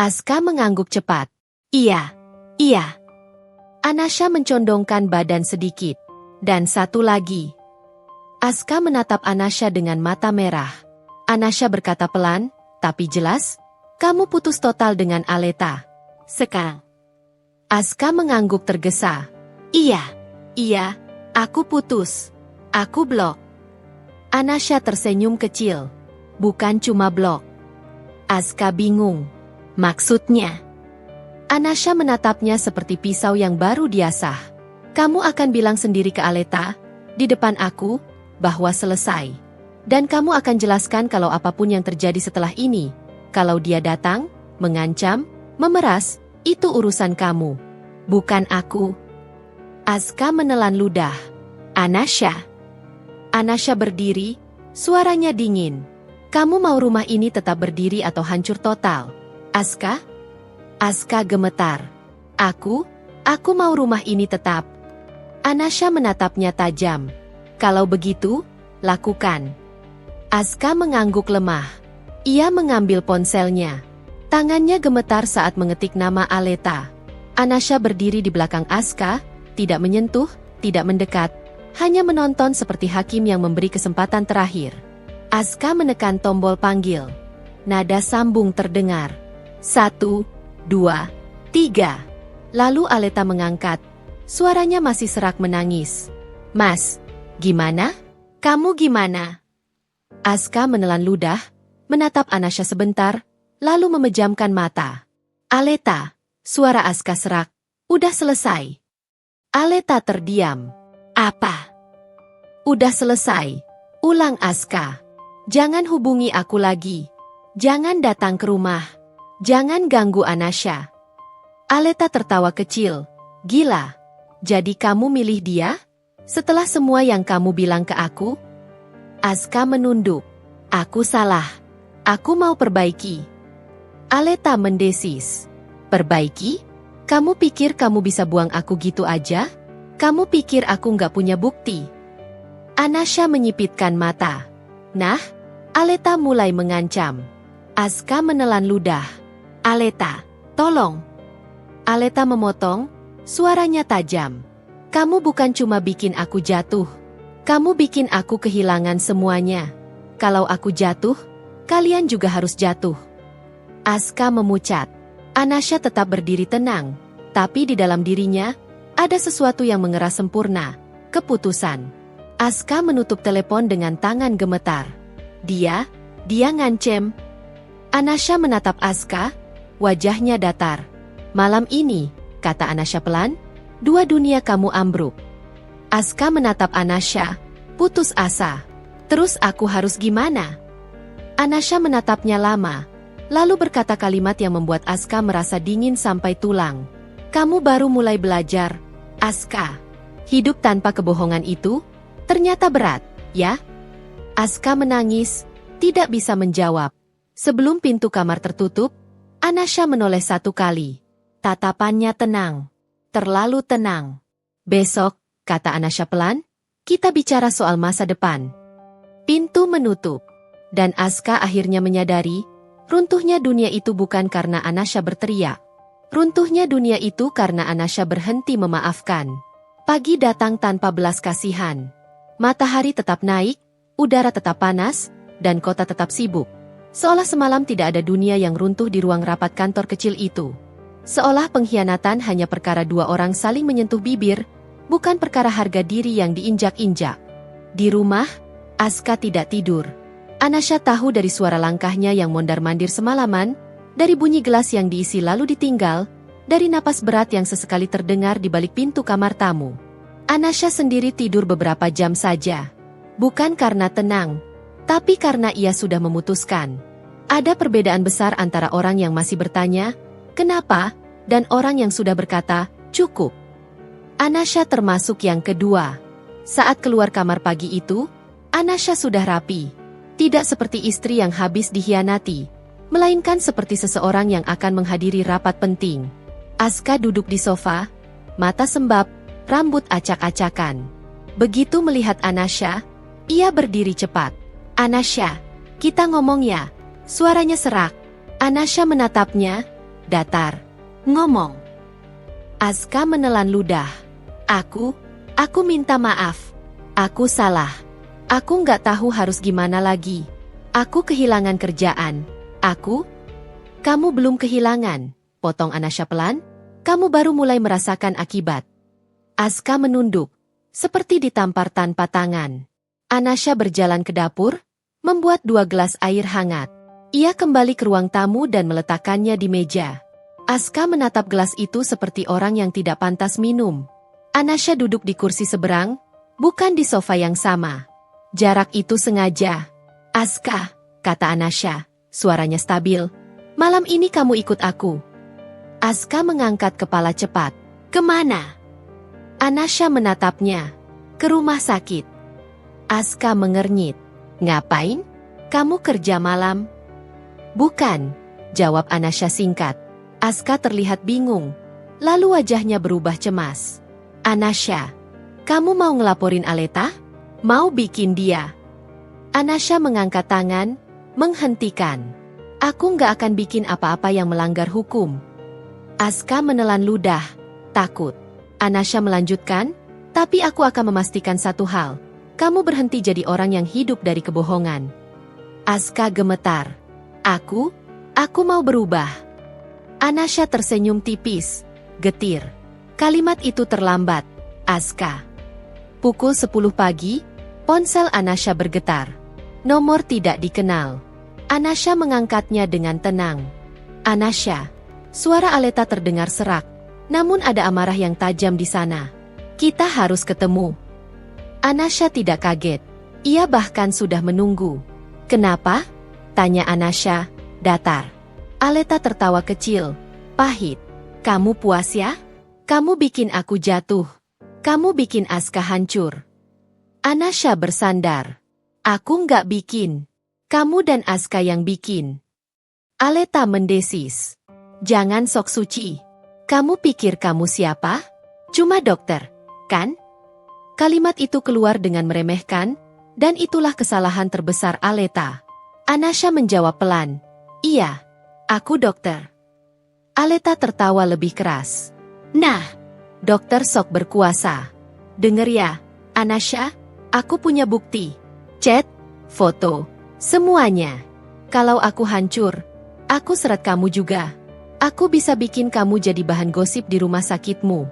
Aska mengangguk cepat. Iya, iya. Anasha mencondongkan badan sedikit. Dan satu lagi. Aska menatap Anasha dengan mata merah. Anasha berkata pelan, tapi jelas, kamu putus total dengan Aleta. Sekarang. Aska mengangguk tergesa. Iya, aku putus. Aku blok. Anasha tersenyum kecil. Bukan cuma blok. Aska bingung. Maksudnya? Anasha menatapnya seperti pisau yang baru diasah. Kamu akan bilang sendiri ke Aleta, di depan aku, bahwa selesai. Dan kamu akan jelaskan kalau apapun yang terjadi setelah ini. Kalau dia datang, mengancam, memeras, itu urusan kamu. Bukan aku. Aska menelan ludah. Anasha. Anasha berdiri, suaranya dingin. Kamu mau rumah ini tetap berdiri atau hancur total? Aska? Aska gemetar. Aku mau rumah ini tetap. Anasha menatapnya tajam. Kalau begitu, lakukan. Aska mengangguk lemah. Ia mengambil ponselnya. Tangannya gemetar saat mengetik nama Aleta. Anasha berdiri di belakang Aska, tidak menyentuh, tidak mendekat, hanya menonton seperti hakim yang memberi kesempatan terakhir. Aska menekan tombol panggil. Nada sambung terdengar. 1, 2, 3. Lalu Aleta mengangkat. Suaranya masih serak menangis. Mas, gimana? Kamu gimana? Aska menelan ludah, menatap Anasha sebentar, lalu memejamkan mata. Aleta, suara Aska serak. Udah selesai. Aleta terdiam. Apa? Udah selesai. Ulang Aska. Jangan hubungi aku lagi. Jangan datang ke rumah. Jangan ganggu Anasha. Aleta tertawa kecil. Gila. Jadi kamu milih dia? Setelah semua yang kamu bilang ke aku? Aska menunduk. Aku salah. Aku mau perbaiki. Aleta mendesis. Perbaiki? Kamu pikir kamu bisa buang aku gitu aja? Kamu pikir aku nggak punya bukti? Anasha menyipitkan mata. Nah, Aleta mulai mengancam. Aska menelan ludah. Aleta, tolong. Aleta memotong, suaranya tajam. Kamu bukan cuma bikin aku jatuh. Kamu bikin aku kehilangan semuanya. Kalau aku jatuh, kalian juga harus jatuh. Aska memucat. Anasha tetap berdiri tenang, tapi di dalam dirinya, ada sesuatu yang mengeras sempurna, keputusan. Aska menutup telepon dengan tangan gemetar. Dia ngancem. Anasha menatap Aska, wajahnya datar. Malam ini, kata Anasha pelan, 2 dunia kamu ambruk. Aska menatap Anasha, putus asa. Terus aku harus gimana? Anasha menatapnya lama, lalu berkata kalimat yang membuat Aska merasa dingin sampai tulang. Kamu baru mulai belajar, Aska. Hidup tanpa kebohongan itu, ternyata berat, ya? Aska menangis, tidak bisa menjawab. Sebelum pintu kamar tertutup, Anasha menoleh 1 kali. Tatapannya tenang. Terlalu tenang. Besok, kata Anasha pelan, kita bicara soal masa depan. Pintu menutup. Dan Aska akhirnya menyadari, runtuhnya dunia itu bukan karena Anasha berteriak. Runtuhnya dunia itu karena Anasha berhenti memaafkan. Pagi datang tanpa belas kasihan. Matahari tetap naik, udara tetap panas, dan kota tetap sibuk. Seolah semalam tidak ada dunia yang runtuh di ruang rapat kantor kecil itu. Seolah pengkhianatan hanya perkara 2 orang saling menyentuh bibir, bukan perkara harga diri yang diinjak-injak. Di rumah, Aska tidak tidur. Anasha tahu dari suara langkahnya yang mondar-mandir semalaman, dari bunyi gelas yang diisi lalu ditinggal, dari napas berat yang sesekali terdengar di balik pintu kamar tamu. Anasha sendiri tidur beberapa jam saja. Bukan karena tenang, tapi karena ia sudah memutuskan. Ada perbedaan besar antara orang yang masih bertanya, kenapa, dan orang yang sudah berkata, cukup. Anasha termasuk yang kedua. Saat keluar kamar pagi itu, Anasha sudah rapi. Tidak seperti istri yang habis dikhianati, melainkan seperti seseorang yang akan menghadiri rapat penting. Aska duduk di sofa, mata sembab, rambut acak-acakan. Begitu melihat Anasha, ia berdiri cepat. Anasha, kita ngomong ya. Suaranya serak. Anasha menatapnya, datar. Ngomong. Aska menelan ludah. Aku minta maaf. Aku salah. Aku nggak tahu harus gimana lagi. Aku kehilangan kerjaan. Kamu belum kehilangan, potong Anasha pelan. Kamu baru mulai merasakan akibat. Aska menunduk, seperti ditampar tanpa tangan. Anasha berjalan ke dapur, membuat 2 gelas air hangat. Ia kembali ke ruang tamu dan meletakkannya di meja. Aska menatap gelas itu seperti orang yang tidak pantas minum. Anasha duduk di kursi seberang, bukan di sofa yang sama. Jarak itu sengaja. Aska, kata Anasha, suaranya stabil. Malam ini kamu ikut aku. Aska mengangkat kepala cepat. Kemana? Anasha menatapnya. Ke rumah sakit. Aska mengernyit. Ngapain? Kamu kerja malam? Bukan, jawab Anasha singkat. Aska terlihat bingung. Lalu wajahnya berubah cemas. Anasha, kamu mau ngelaporin Aleta? Mau bikin dia? Anasha mengangkat tangan, menghentikan. Aku nggak akan bikin apa-apa yang melanggar hukum. Aska menelan ludah, takut. Anasha melanjutkan, tapi aku akan memastikan satu hal. Kamu berhenti jadi orang yang hidup dari kebohongan. Aska gemetar. Aku mau berubah. Anasha tersenyum tipis, getir. Kalimat itu terlambat. Aska. Pukul 10 pagi, ponsel Anasha bergetar. Nomor tidak dikenal. Anasha mengangkatnya dengan tenang. Anasha. Suara Aleta terdengar serak. Namun ada amarah yang tajam di sana. Kita harus ketemu. Anasha tidak kaget. Ia bahkan sudah menunggu. Kenapa? Tanya Anasha, datar. Aleta tertawa kecil, pahit. Kamu puas ya? Kamu bikin aku jatuh. Kamu bikin Aska hancur. Anasha bersandar. Aku nggak bikin. Kamu dan Aska yang bikin. Aleta mendesis. Jangan sok suci. Kamu pikir kamu siapa? Cuma dokter, kan? Kalimat itu keluar dengan meremehkan, dan itulah kesalahan terbesar Aleta. Anasha menjawab pelan. Iya, aku dokter. Aleta tertawa lebih keras. Nah, dokter sok berkuasa. Dengar ya, Anasha, aku punya bukti. Chat, foto, semuanya. Kalau aku hancur, aku seret kamu juga. Aku bisa bikin kamu jadi bahan gosip di rumah sakitmu.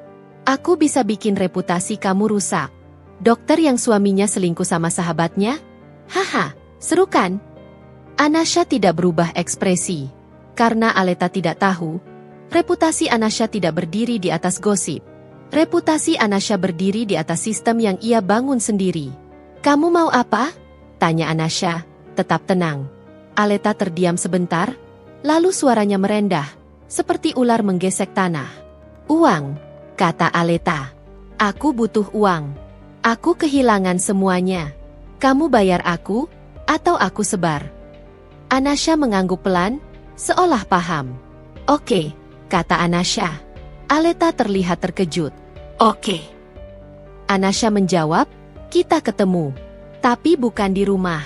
Aku bisa bikin reputasi kamu rusak. Dokter yang suaminya selingkuh sama sahabatnya? Haha, seru kan? Anasha tidak berubah ekspresi. Karena Aleta tidak tahu, reputasi Anasha tidak berdiri di atas gosip. Reputasi Anasha berdiri di atas sistem yang ia bangun sendiri. Kamu mau apa? Tanya Anasha, tetap tenang. Aleta terdiam sebentar, lalu suaranya merendah. Seperti ular menggesek tanah. Uang, kata Aleta. Aku butuh uang. Aku kehilangan semuanya. Kamu bayar aku, atau aku sebar. Anasha mengangguk pelan, seolah paham. Oke, kata Anasha. Aleta terlihat terkejut. Oke. Anasha menjawab, kita ketemu. Tapi bukan di rumah.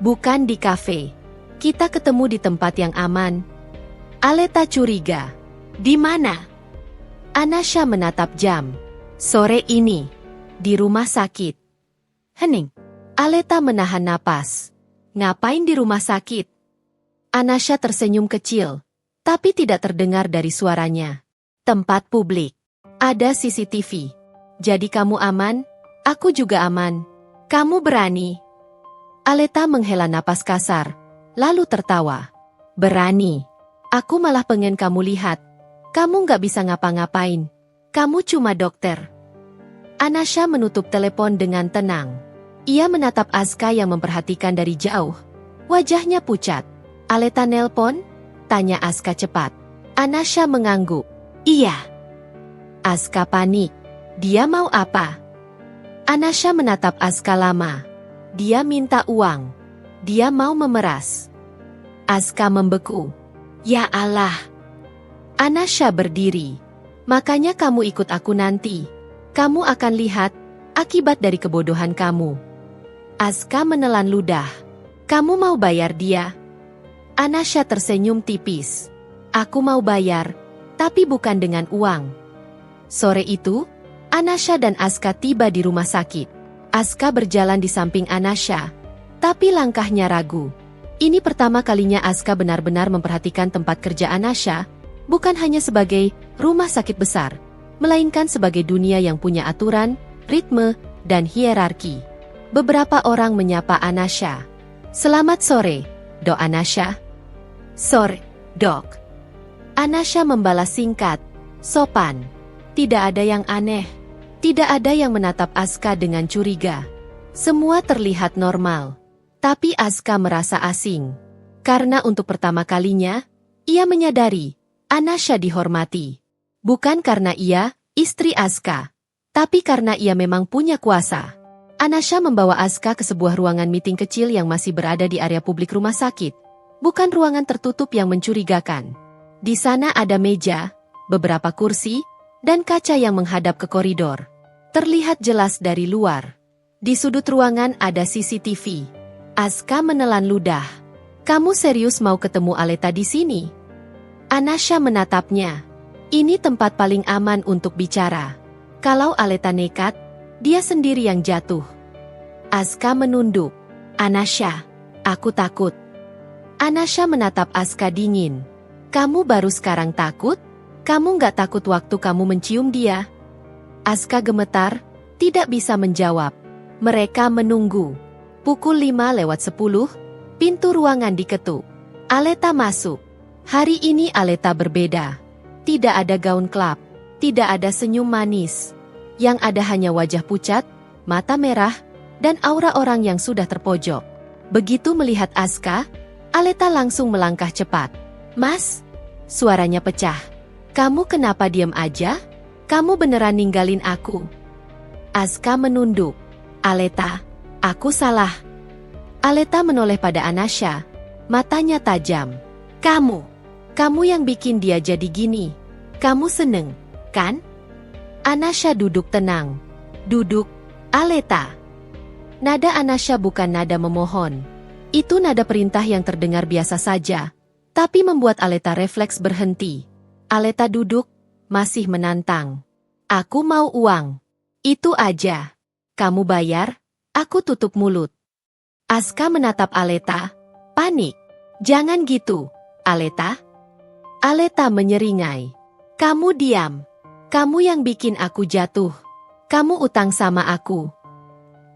Bukan di kafe. Kita ketemu di tempat yang aman. Aleta curiga. Di mana? Anasha menatap jam. Sore ini. Di rumah sakit. Hening. Aleta menahan napas. Ngapain di rumah sakit? Anasha tersenyum kecil. Tapi tidak terdengar dari suaranya. Tempat publik. Ada CCTV. Jadi kamu aman? Aku juga aman. Kamu berani? Aleta menghela napas kasar. Lalu tertawa. Berani. Aku malah pengen kamu lihat. Kamu nggak bisa ngapa-ngapain. Kamu cuma dokter. Anasha menutup telepon dengan tenang. Ia menatap Aska yang memperhatikan dari jauh. Wajahnya pucat. "Aleta nelpon?" tanya Aska cepat. Anasha mengangguk. "Iya." Aska panik. Dia mau apa? Anasha menatap Aska lama. Dia minta uang. Dia mau memeras. Aska membeku. "Ya Allah." Anasha berdiri. "Makanya kamu ikut aku nanti. Kamu akan lihat akibat dari kebodohan kamu." Aska menelan ludah. "Kamu mau bayar dia?" Anasha tersenyum tipis. "Aku mau bayar, tapi bukan dengan uang." Sore itu, Anasha dan Aska tiba di rumah sakit. Aska berjalan di samping Anasha, tapi langkahnya ragu. Ini pertama kalinya Aska benar-benar memperhatikan tempat kerja Anasha, bukan hanya sebagai rumah sakit besar, melainkan sebagai dunia yang punya aturan, ritme, dan hierarki. Beberapa orang menyapa Anasha. "Selamat sore, Dok Anasha." "Sore, Dok." Anasha membalas singkat, sopan. Tidak ada yang aneh. Tidak ada yang menatap Aska dengan curiga. Semua terlihat normal. Tapi Aska merasa asing. Karena untuk pertama kalinya, ia menyadari Anasha dihormati. Bukan karena ia istri Aska, tapi karena ia memang punya kuasa. Anasha membawa Aska ke sebuah ruangan meeting kecil yang masih berada di area publik rumah sakit. Bukan ruangan tertutup yang mencurigakan. Di sana ada meja, beberapa kursi, dan kaca yang menghadap ke koridor. Terlihat jelas dari luar. Di sudut ruangan ada CCTV. Aska menelan ludah. "Kamu serius mau ketemu Aleta di sini?" Anasha menatapnya. Ini tempat paling aman untuk bicara. Kalau Aleta nekat, dia sendiri yang jatuh. Aska menunduk. "Anasha, aku takut." Anasha menatap Aska dingin. "Kamu baru sekarang takut? Kamu nggak takut waktu kamu mencium dia?" Aska gemetar, tidak bisa menjawab. Mereka menunggu. Pukul 5:10, pintu ruangan diketuk. Aleta masuk. Hari ini Aleta berbeda. Tidak ada gaun klub, tidak ada senyum manis. Yang ada hanya wajah pucat, mata merah, dan aura orang yang sudah terpojok. Begitu melihat Aska, Aleta langsung melangkah cepat. "Mas?" Suaranya pecah. "Kamu kenapa diam aja? Kamu beneran ninggalin aku?" Aska menunduk. "Aleta, aku salah." Aleta menoleh pada Anasha. Matanya tajam. Kamu yang bikin dia jadi gini. Kamu seneng, kan?" Anasha duduk tenang. "Duduk, Aleta." Nada Anasha bukan nada memohon. Itu nada perintah yang terdengar biasa saja, tapi membuat Aleta refleks berhenti. Aleta duduk, masih menantang. "Aku mau uang. Itu aja. Kamu bayar, aku tutup mulut." Aska menatap Aleta, panik. "Jangan gitu, Aleta." Aleta menyeringai. "Kamu diam. Kamu yang bikin aku jatuh. Kamu utang sama aku."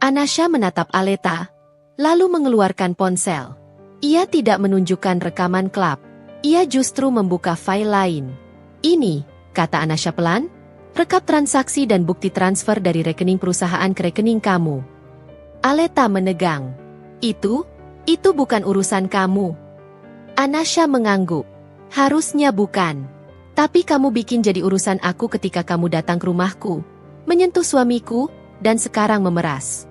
Anasha menatap Aleta, lalu mengeluarkan ponsel. Ia tidak menunjukkan rekaman klub. Ia justru membuka file lain. "Ini," kata Anasha pelan, "rekap transaksi dan bukti transfer dari rekening perusahaan ke rekening kamu." Aleta menegang. Itu bukan urusan kamu." Anasha mengangguk. "Harusnya bukan. Tapi kamu bikin jadi urusan aku ketika kamu datang ke rumahku, menyentuh suamiku, dan sekarang memeras."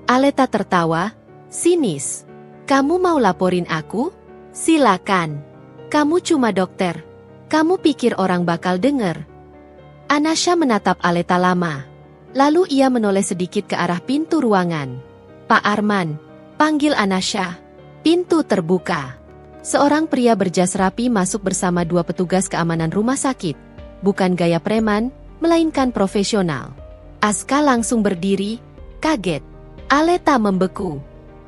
Aleta tertawa, sinis. "Kamu mau laporin aku? Silakan. Kamu cuma dokter. Kamu pikir orang bakal denger?" Anasha menatap Aleta lama. Lalu ia menoleh sedikit ke arah pintu ruangan. "Pak Arman," panggil Anasha. Pintu terbuka. Seorang pria berjas rapi masuk bersama dua petugas keamanan rumah sakit. Bukan gaya preman, melainkan profesional. Aska langsung berdiri, kaget. Aleta membeku.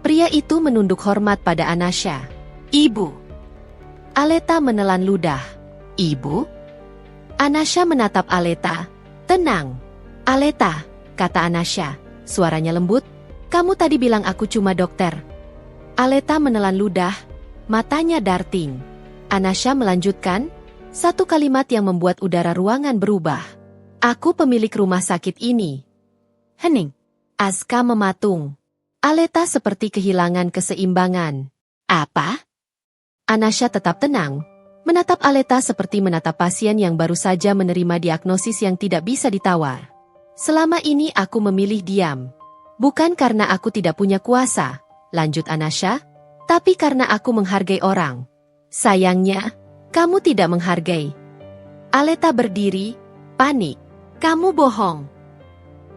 Pria itu menunduk hormat pada Anasha. "Ibu." Aleta menelan ludah. "Ibu?" Anasha menatap Aleta. "Tenang. Aleta," kata Anasha. Suaranya lembut. "Kamu tadi bilang aku cuma dokter." Aleta menelan ludah. Matanya darting. Anasha melanjutkan, satu kalimat yang membuat udara ruangan berubah. "Aku pemilik rumah sakit ini. Hening. Aska mematung. Aleta seperti kehilangan keseimbangan. Apa? Anasha tetap tenang, menatap Aleta seperti menatap pasien yang baru saja menerima diagnosis yang tidak bisa ditawar. Selama ini aku memilih diam. Bukan karena aku tidak punya kuasa, lanjut Anasha, tapi karena aku menghargai orang. Sayangnya, kamu tidak menghargai. Aleta berdiri, panik. Kamu bohong.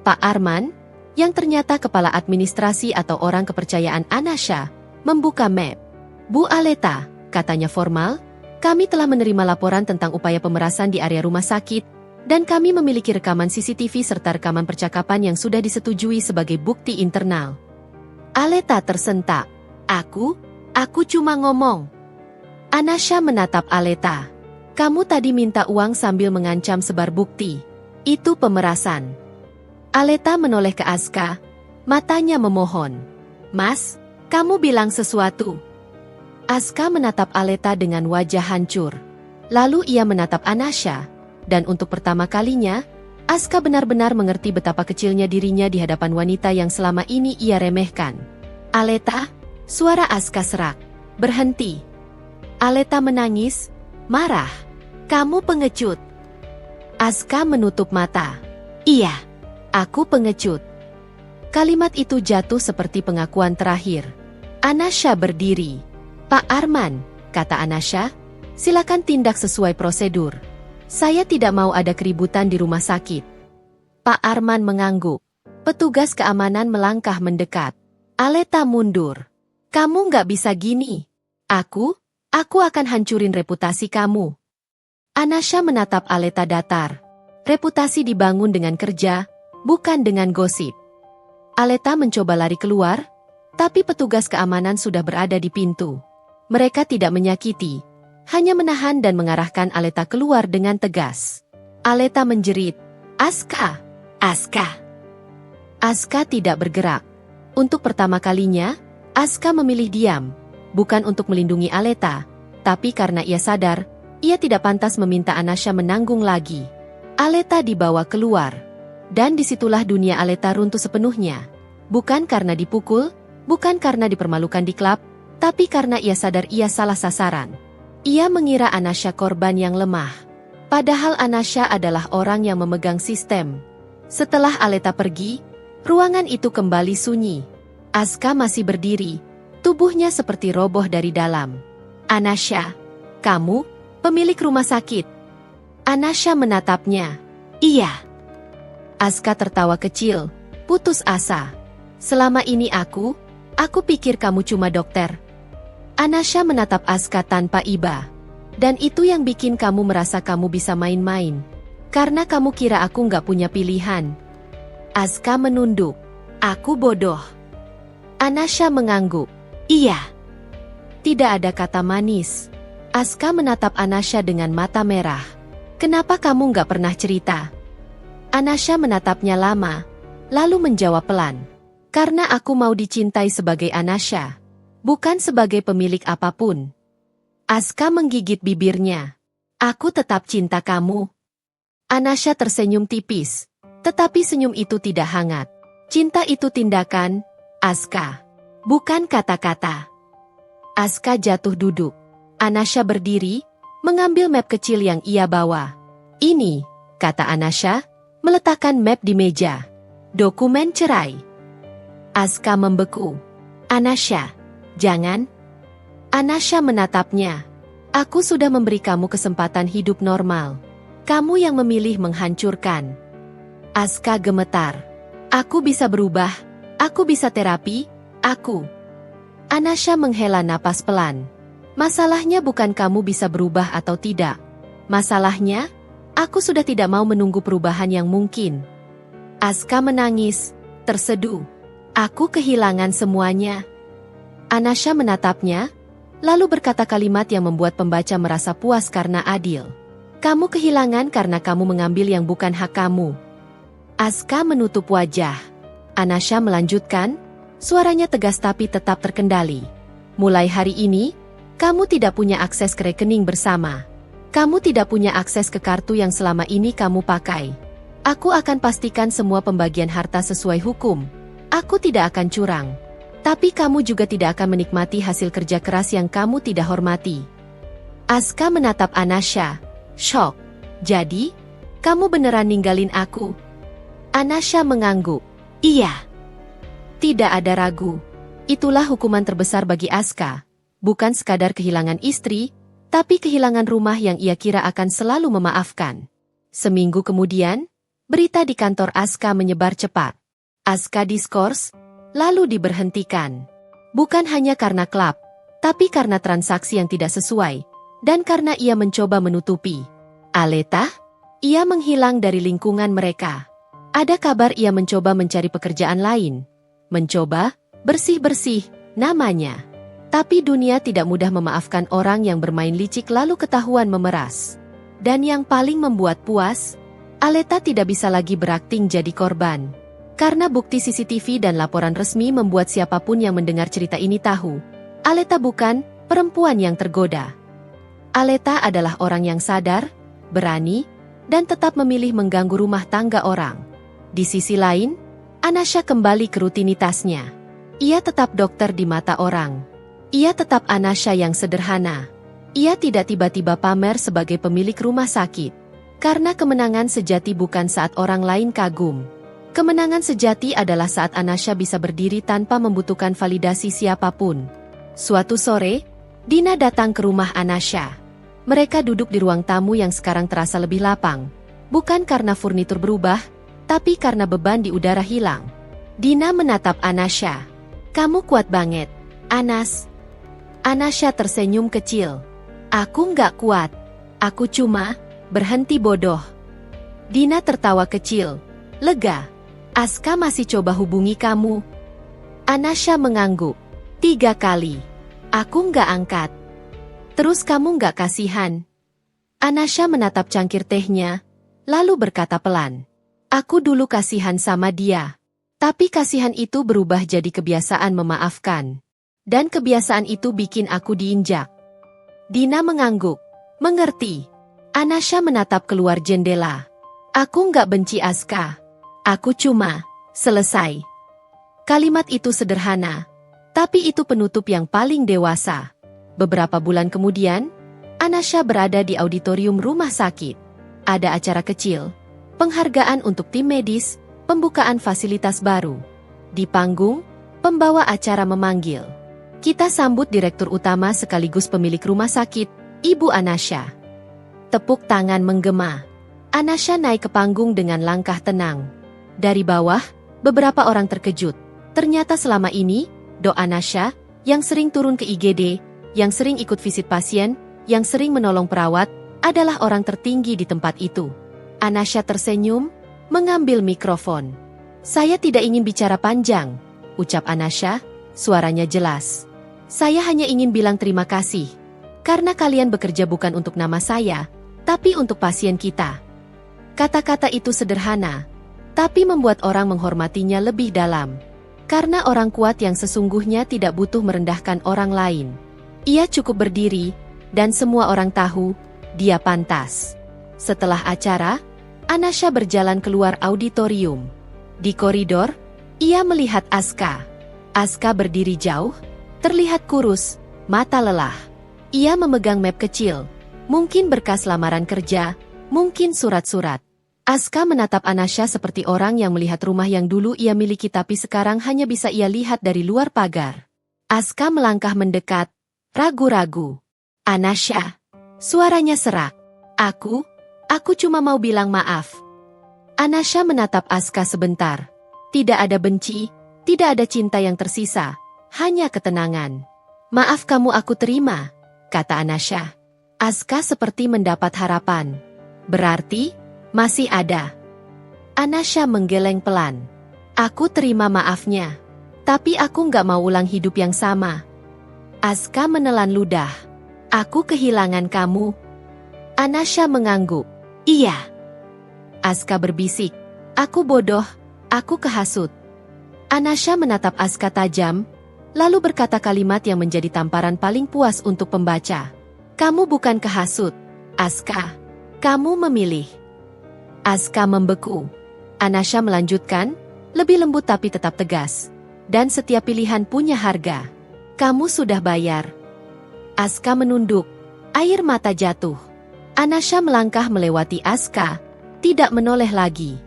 Pak Arman, yang ternyata kepala administrasi atau orang kepercayaan Anasha, membuka map. Bu Aleta, katanya formal, kami telah menerima laporan tentang upaya pemerasan di area rumah sakit, dan kami memiliki rekaman CCTV serta rekaman percakapan yang sudah disetujui sebagai bukti internal. Aleta tersentak. Aku cuma ngomong. Anasha menatap Aleta. Kamu tadi minta uang sambil mengancam sebar bukti. Itu pemerasan. Aleta menoleh ke Aska, matanya memohon. Mas, kamu bilang sesuatu. Aska menatap Aleta dengan wajah hancur. Lalu ia menatap Anasha, dan untuk pertama kalinya, Aska benar-benar mengerti betapa kecilnya dirinya di hadapan wanita yang selama ini ia remehkan. Aleta, suara Aska serak. Berhenti. Aleta menangis, marah. Kamu pengecut. Aska menutup mata. Iya. Aku pengecut. Kalimat itu jatuh seperti pengakuan terakhir. Anasha berdiri. Pak Arman, kata Anasha, silakan tindak sesuai prosedur. Saya tidak mau ada keributan di rumah sakit. Pak Arman mengangguk. Petugas keamanan melangkah mendekat. Aleta mundur. Kamu nggak bisa gini. Aku akan hancurin reputasi kamu. Anasha menatap Aleta datar. Reputasi dibangun dengan kerja, bukan dengan gosip. Aleta mencoba lari keluar, tapi petugas keamanan sudah berada di pintu. Mereka tidak menyakiti, hanya menahan dan mengarahkan Aleta keluar dengan tegas. Aleta menjerit, Aska! Aska! Aska tidak bergerak. Untuk pertama kalinya, Aska memilih diam, bukan untuk melindungi Aleta, tapi karena ia sadar, ia tidak pantas meminta Anasha menanggung lagi. Aleta dibawa keluar. Dan disitulah dunia Aleta runtuh sepenuhnya. Bukan karena dipukul, bukan karena dipermalukan di klub, tapi karena ia sadar ia salah sasaran. Ia mengira Anasha korban yang lemah. Padahal Anasha adalah orang yang memegang sistem. Setelah Aleta pergi, ruangan itu kembali sunyi. Aska masih berdiri, tubuhnya seperti roboh dari dalam. Anasha, kamu, pemilik rumah sakit. Anasha menatapnya. Iya. Aska tertawa kecil, putus asa. Selama ini aku pikir kamu cuma dokter. Anasha menatap Aska tanpa iba. Dan itu yang bikin kamu merasa kamu bisa main-main. Karena kamu kira aku nggak punya pilihan. Aska menunduk. Aku bodoh. Anasha mengangguk. Iya. Tidak ada kata manis. Aska menatap Anasha dengan mata merah. Kenapa kamu nggak pernah cerita? Anasha menatapnya lama, lalu menjawab pelan. Karena aku mau dicintai sebagai Anasha, bukan sebagai pemilik apapun. Aska menggigit bibirnya. Aku tetap cinta kamu. Anasha tersenyum tipis, tetapi senyum itu tidak hangat. Cinta itu tindakan, Aska, bukan kata-kata. Aska jatuh duduk. Anasha berdiri, mengambil map kecil yang ia bawa. Ini, kata Anasha, meletakkan map di meja. Dokumen cerai. Aska membeku. Anasha, jangan. Anasha menatapnya. Aku sudah memberi kamu kesempatan hidup normal. Kamu yang memilih menghancurkan. Aska gemetar. Aku bisa berubah. Aku bisa terapi. Aku. Anasha menghela napas pelan. Masalahnya bukan kamu bisa berubah atau tidak. Masalahnya, aku sudah tidak mau menunggu perubahan yang mungkin. Aska menangis, terseduh. Aku kehilangan semuanya. Anasha menatapnya, lalu berkata kalimat yang membuat pembaca merasa puas karena adil. Kamu kehilangan karena kamu mengambil yang bukan hak kamu. Aska menutup wajah. Anasha melanjutkan, suaranya tegas tapi tetap terkendali. Mulai hari ini, kamu tidak punya akses ke rekening bersama. Kamu tidak punya akses ke kartu yang selama ini kamu pakai. Aku akan pastikan semua pembagian harta sesuai hukum. Aku tidak akan curang. Tapi kamu juga tidak akan menikmati hasil kerja keras yang kamu tidak hormati. Aska menatap Anasha, shock. Jadi, kamu beneran ninggalin aku? Anasha mengangguk. Iya. Tidak ada ragu. Itulah hukuman terbesar bagi Aska. Bukan sekadar kehilangan istri, tapi kehilangan rumah yang ia kira akan selalu memaafkan. Seminggu kemudian, berita di kantor Aska menyebar cepat. Aska diskors, lalu diberhentikan. Bukan hanya karena klub, tapi karena transaksi yang tidak sesuai, dan karena ia mencoba menutupi. Aleta? Ia menghilang dari lingkungan mereka. Ada kabar ia mencoba mencari pekerjaan lain. Mencoba, bersih-bersih, namanya. Tapi dunia tidak mudah memaafkan orang yang bermain licik lalu ketahuan memeras. Dan yang paling membuat puas, Aleta tidak bisa lagi berakting jadi korban. Karena bukti CCTV dan laporan resmi membuat siapapun yang mendengar cerita ini tahu, Aleta bukan perempuan yang tergoda. Aleta adalah orang yang sadar, berani, dan tetap memilih mengganggu rumah tangga orang. Di sisi lain, Anasha kembali ke rutinitasnya. Ia tetap dokter di mata orang. Ia tetap Anasha yang sederhana. Ia tidak tiba-tiba pamer sebagai pemilik rumah sakit. Karena kemenangan sejati bukan saat orang lain kagum. Kemenangan sejati adalah saat Anasha bisa berdiri tanpa membutuhkan validasi siapapun. Suatu sore, Dina datang ke rumah Anasha. Mereka duduk di ruang tamu yang sekarang terasa lebih lapang. Bukan karena furnitur berubah, tapi karena beban di udara hilang. Dina menatap Anasha. Kamu kuat banget, Anas. Anasha tersenyum kecil. Aku nggak kuat. Aku cuma berhenti bodoh. Dina tertawa kecil. Lega. Aska masih coba hubungi kamu. Anasha mengangguk. 3 kali. Aku nggak angkat. Terus kamu nggak kasihan? Anasha menatap cangkir tehnya, lalu berkata pelan. Aku dulu kasihan sama dia. Tapi kasihan itu berubah jadi kebiasaan memaafkan. Dan kebiasaan itu bikin aku diinjak. Dina mengangguk. Mengerti. Anasha menatap keluar jendela. Aku nggak benci Aska. Aku cuma, selesai. Kalimat itu sederhana. Tapi itu penutup yang paling dewasa. Beberapa bulan kemudian, Anasha berada di auditorium rumah sakit. Ada acara kecil, penghargaan untuk tim medis, pembukaan fasilitas baru. Di panggung, pembawa acara memanggil. Kita sambut direktur utama sekaligus pemilik rumah sakit, Ibu Anasha. Tepuk tangan menggema. Anasha naik ke panggung dengan langkah tenang. Dari bawah, beberapa orang terkejut. Ternyata selama ini, Do Anasha, yang sering turun ke IGD, yang sering ikut visit pasien, yang sering menolong perawat, adalah orang tertinggi di tempat itu. Anasha tersenyum, mengambil mikrofon. Saya tidak ingin bicara panjang, ucap Anasha, suaranya jelas. Saya hanya ingin bilang terima kasih. Karena kalian bekerja bukan untuk nama saya, tapi untuk pasien kita. Kata-kata itu sederhana, tapi membuat orang menghormatinya lebih dalam. Karena orang kuat yang sesungguhnya tidak butuh merendahkan orang lain. Ia cukup berdiri, dan semua orang tahu, dia pantas. Setelah acara, Anasha berjalan keluar auditorium. Di koridor, ia melihat Aska. Aska berdiri jauh, terlihat kurus, mata lelah. Ia memegang map kecil, mungkin berkas lamaran kerja, mungkin surat-surat. Aska menatap Anasha seperti orang yang melihat rumah yang dulu ia miliki tapi sekarang hanya bisa ia lihat dari luar pagar. Aska melangkah mendekat, ragu-ragu. Anasha. Suaranya serak. Aku cuma mau bilang maaf. Anasha menatap Aska sebentar. Tidak ada benci, tidak ada cinta yang tersisa, hanya ketenangan. Maaf kamu aku terima, kata Anasha. Aska seperti mendapat harapan. Berarti, masih ada. Anasha menggeleng pelan. Aku terima maafnya. Tapi aku nggak mau ulang hidup yang sama. Aska menelan ludah. Aku kehilangan kamu. Anasha mengangguk. Iya. Aska berbisik. Aku bodoh, aku kehasut. Anasha menatap Aska tajam, lalu berkata kalimat yang menjadi tamparan paling puas untuk pembaca. Kamu bukan kehasut, Aska. Kamu memilih. Aska membeku. Anasha melanjutkan, lebih lembut tapi tetap tegas. Dan setiap pilihan punya harga. Kamu sudah bayar. Aska menunduk. Air mata jatuh. Anasha melangkah melewati Aska, tidak menoleh lagi.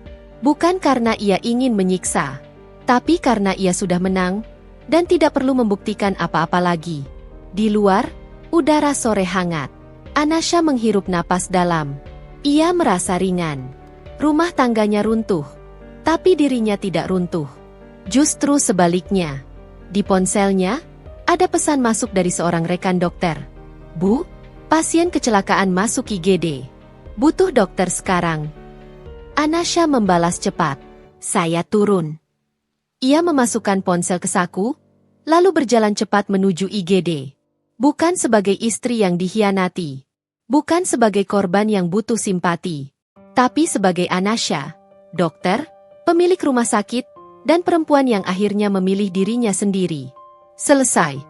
Bukan karena ia ingin menyiksa, tapi karena ia sudah menang, dan tidak perlu membuktikan apa-apa lagi. Di luar, udara sore hangat. Anasha menghirup napas dalam. Ia merasa ringan. Rumah tangganya runtuh, tapi dirinya tidak runtuh. Justru sebaliknya. Di ponselnya, ada pesan masuk dari seorang rekan dokter. Bu, pasien kecelakaan masuk IGD. Butuh dokter sekarang. Anasha membalas cepat. Saya turun. Ia memasukkan ponsel ke saku, lalu berjalan cepat menuju IGD. Bukan sebagai istri yang dikhianati. Bukan sebagai korban yang butuh simpati. Tapi sebagai Anasha, dokter, pemilik rumah sakit, dan perempuan yang akhirnya memilih dirinya sendiri. Selesai.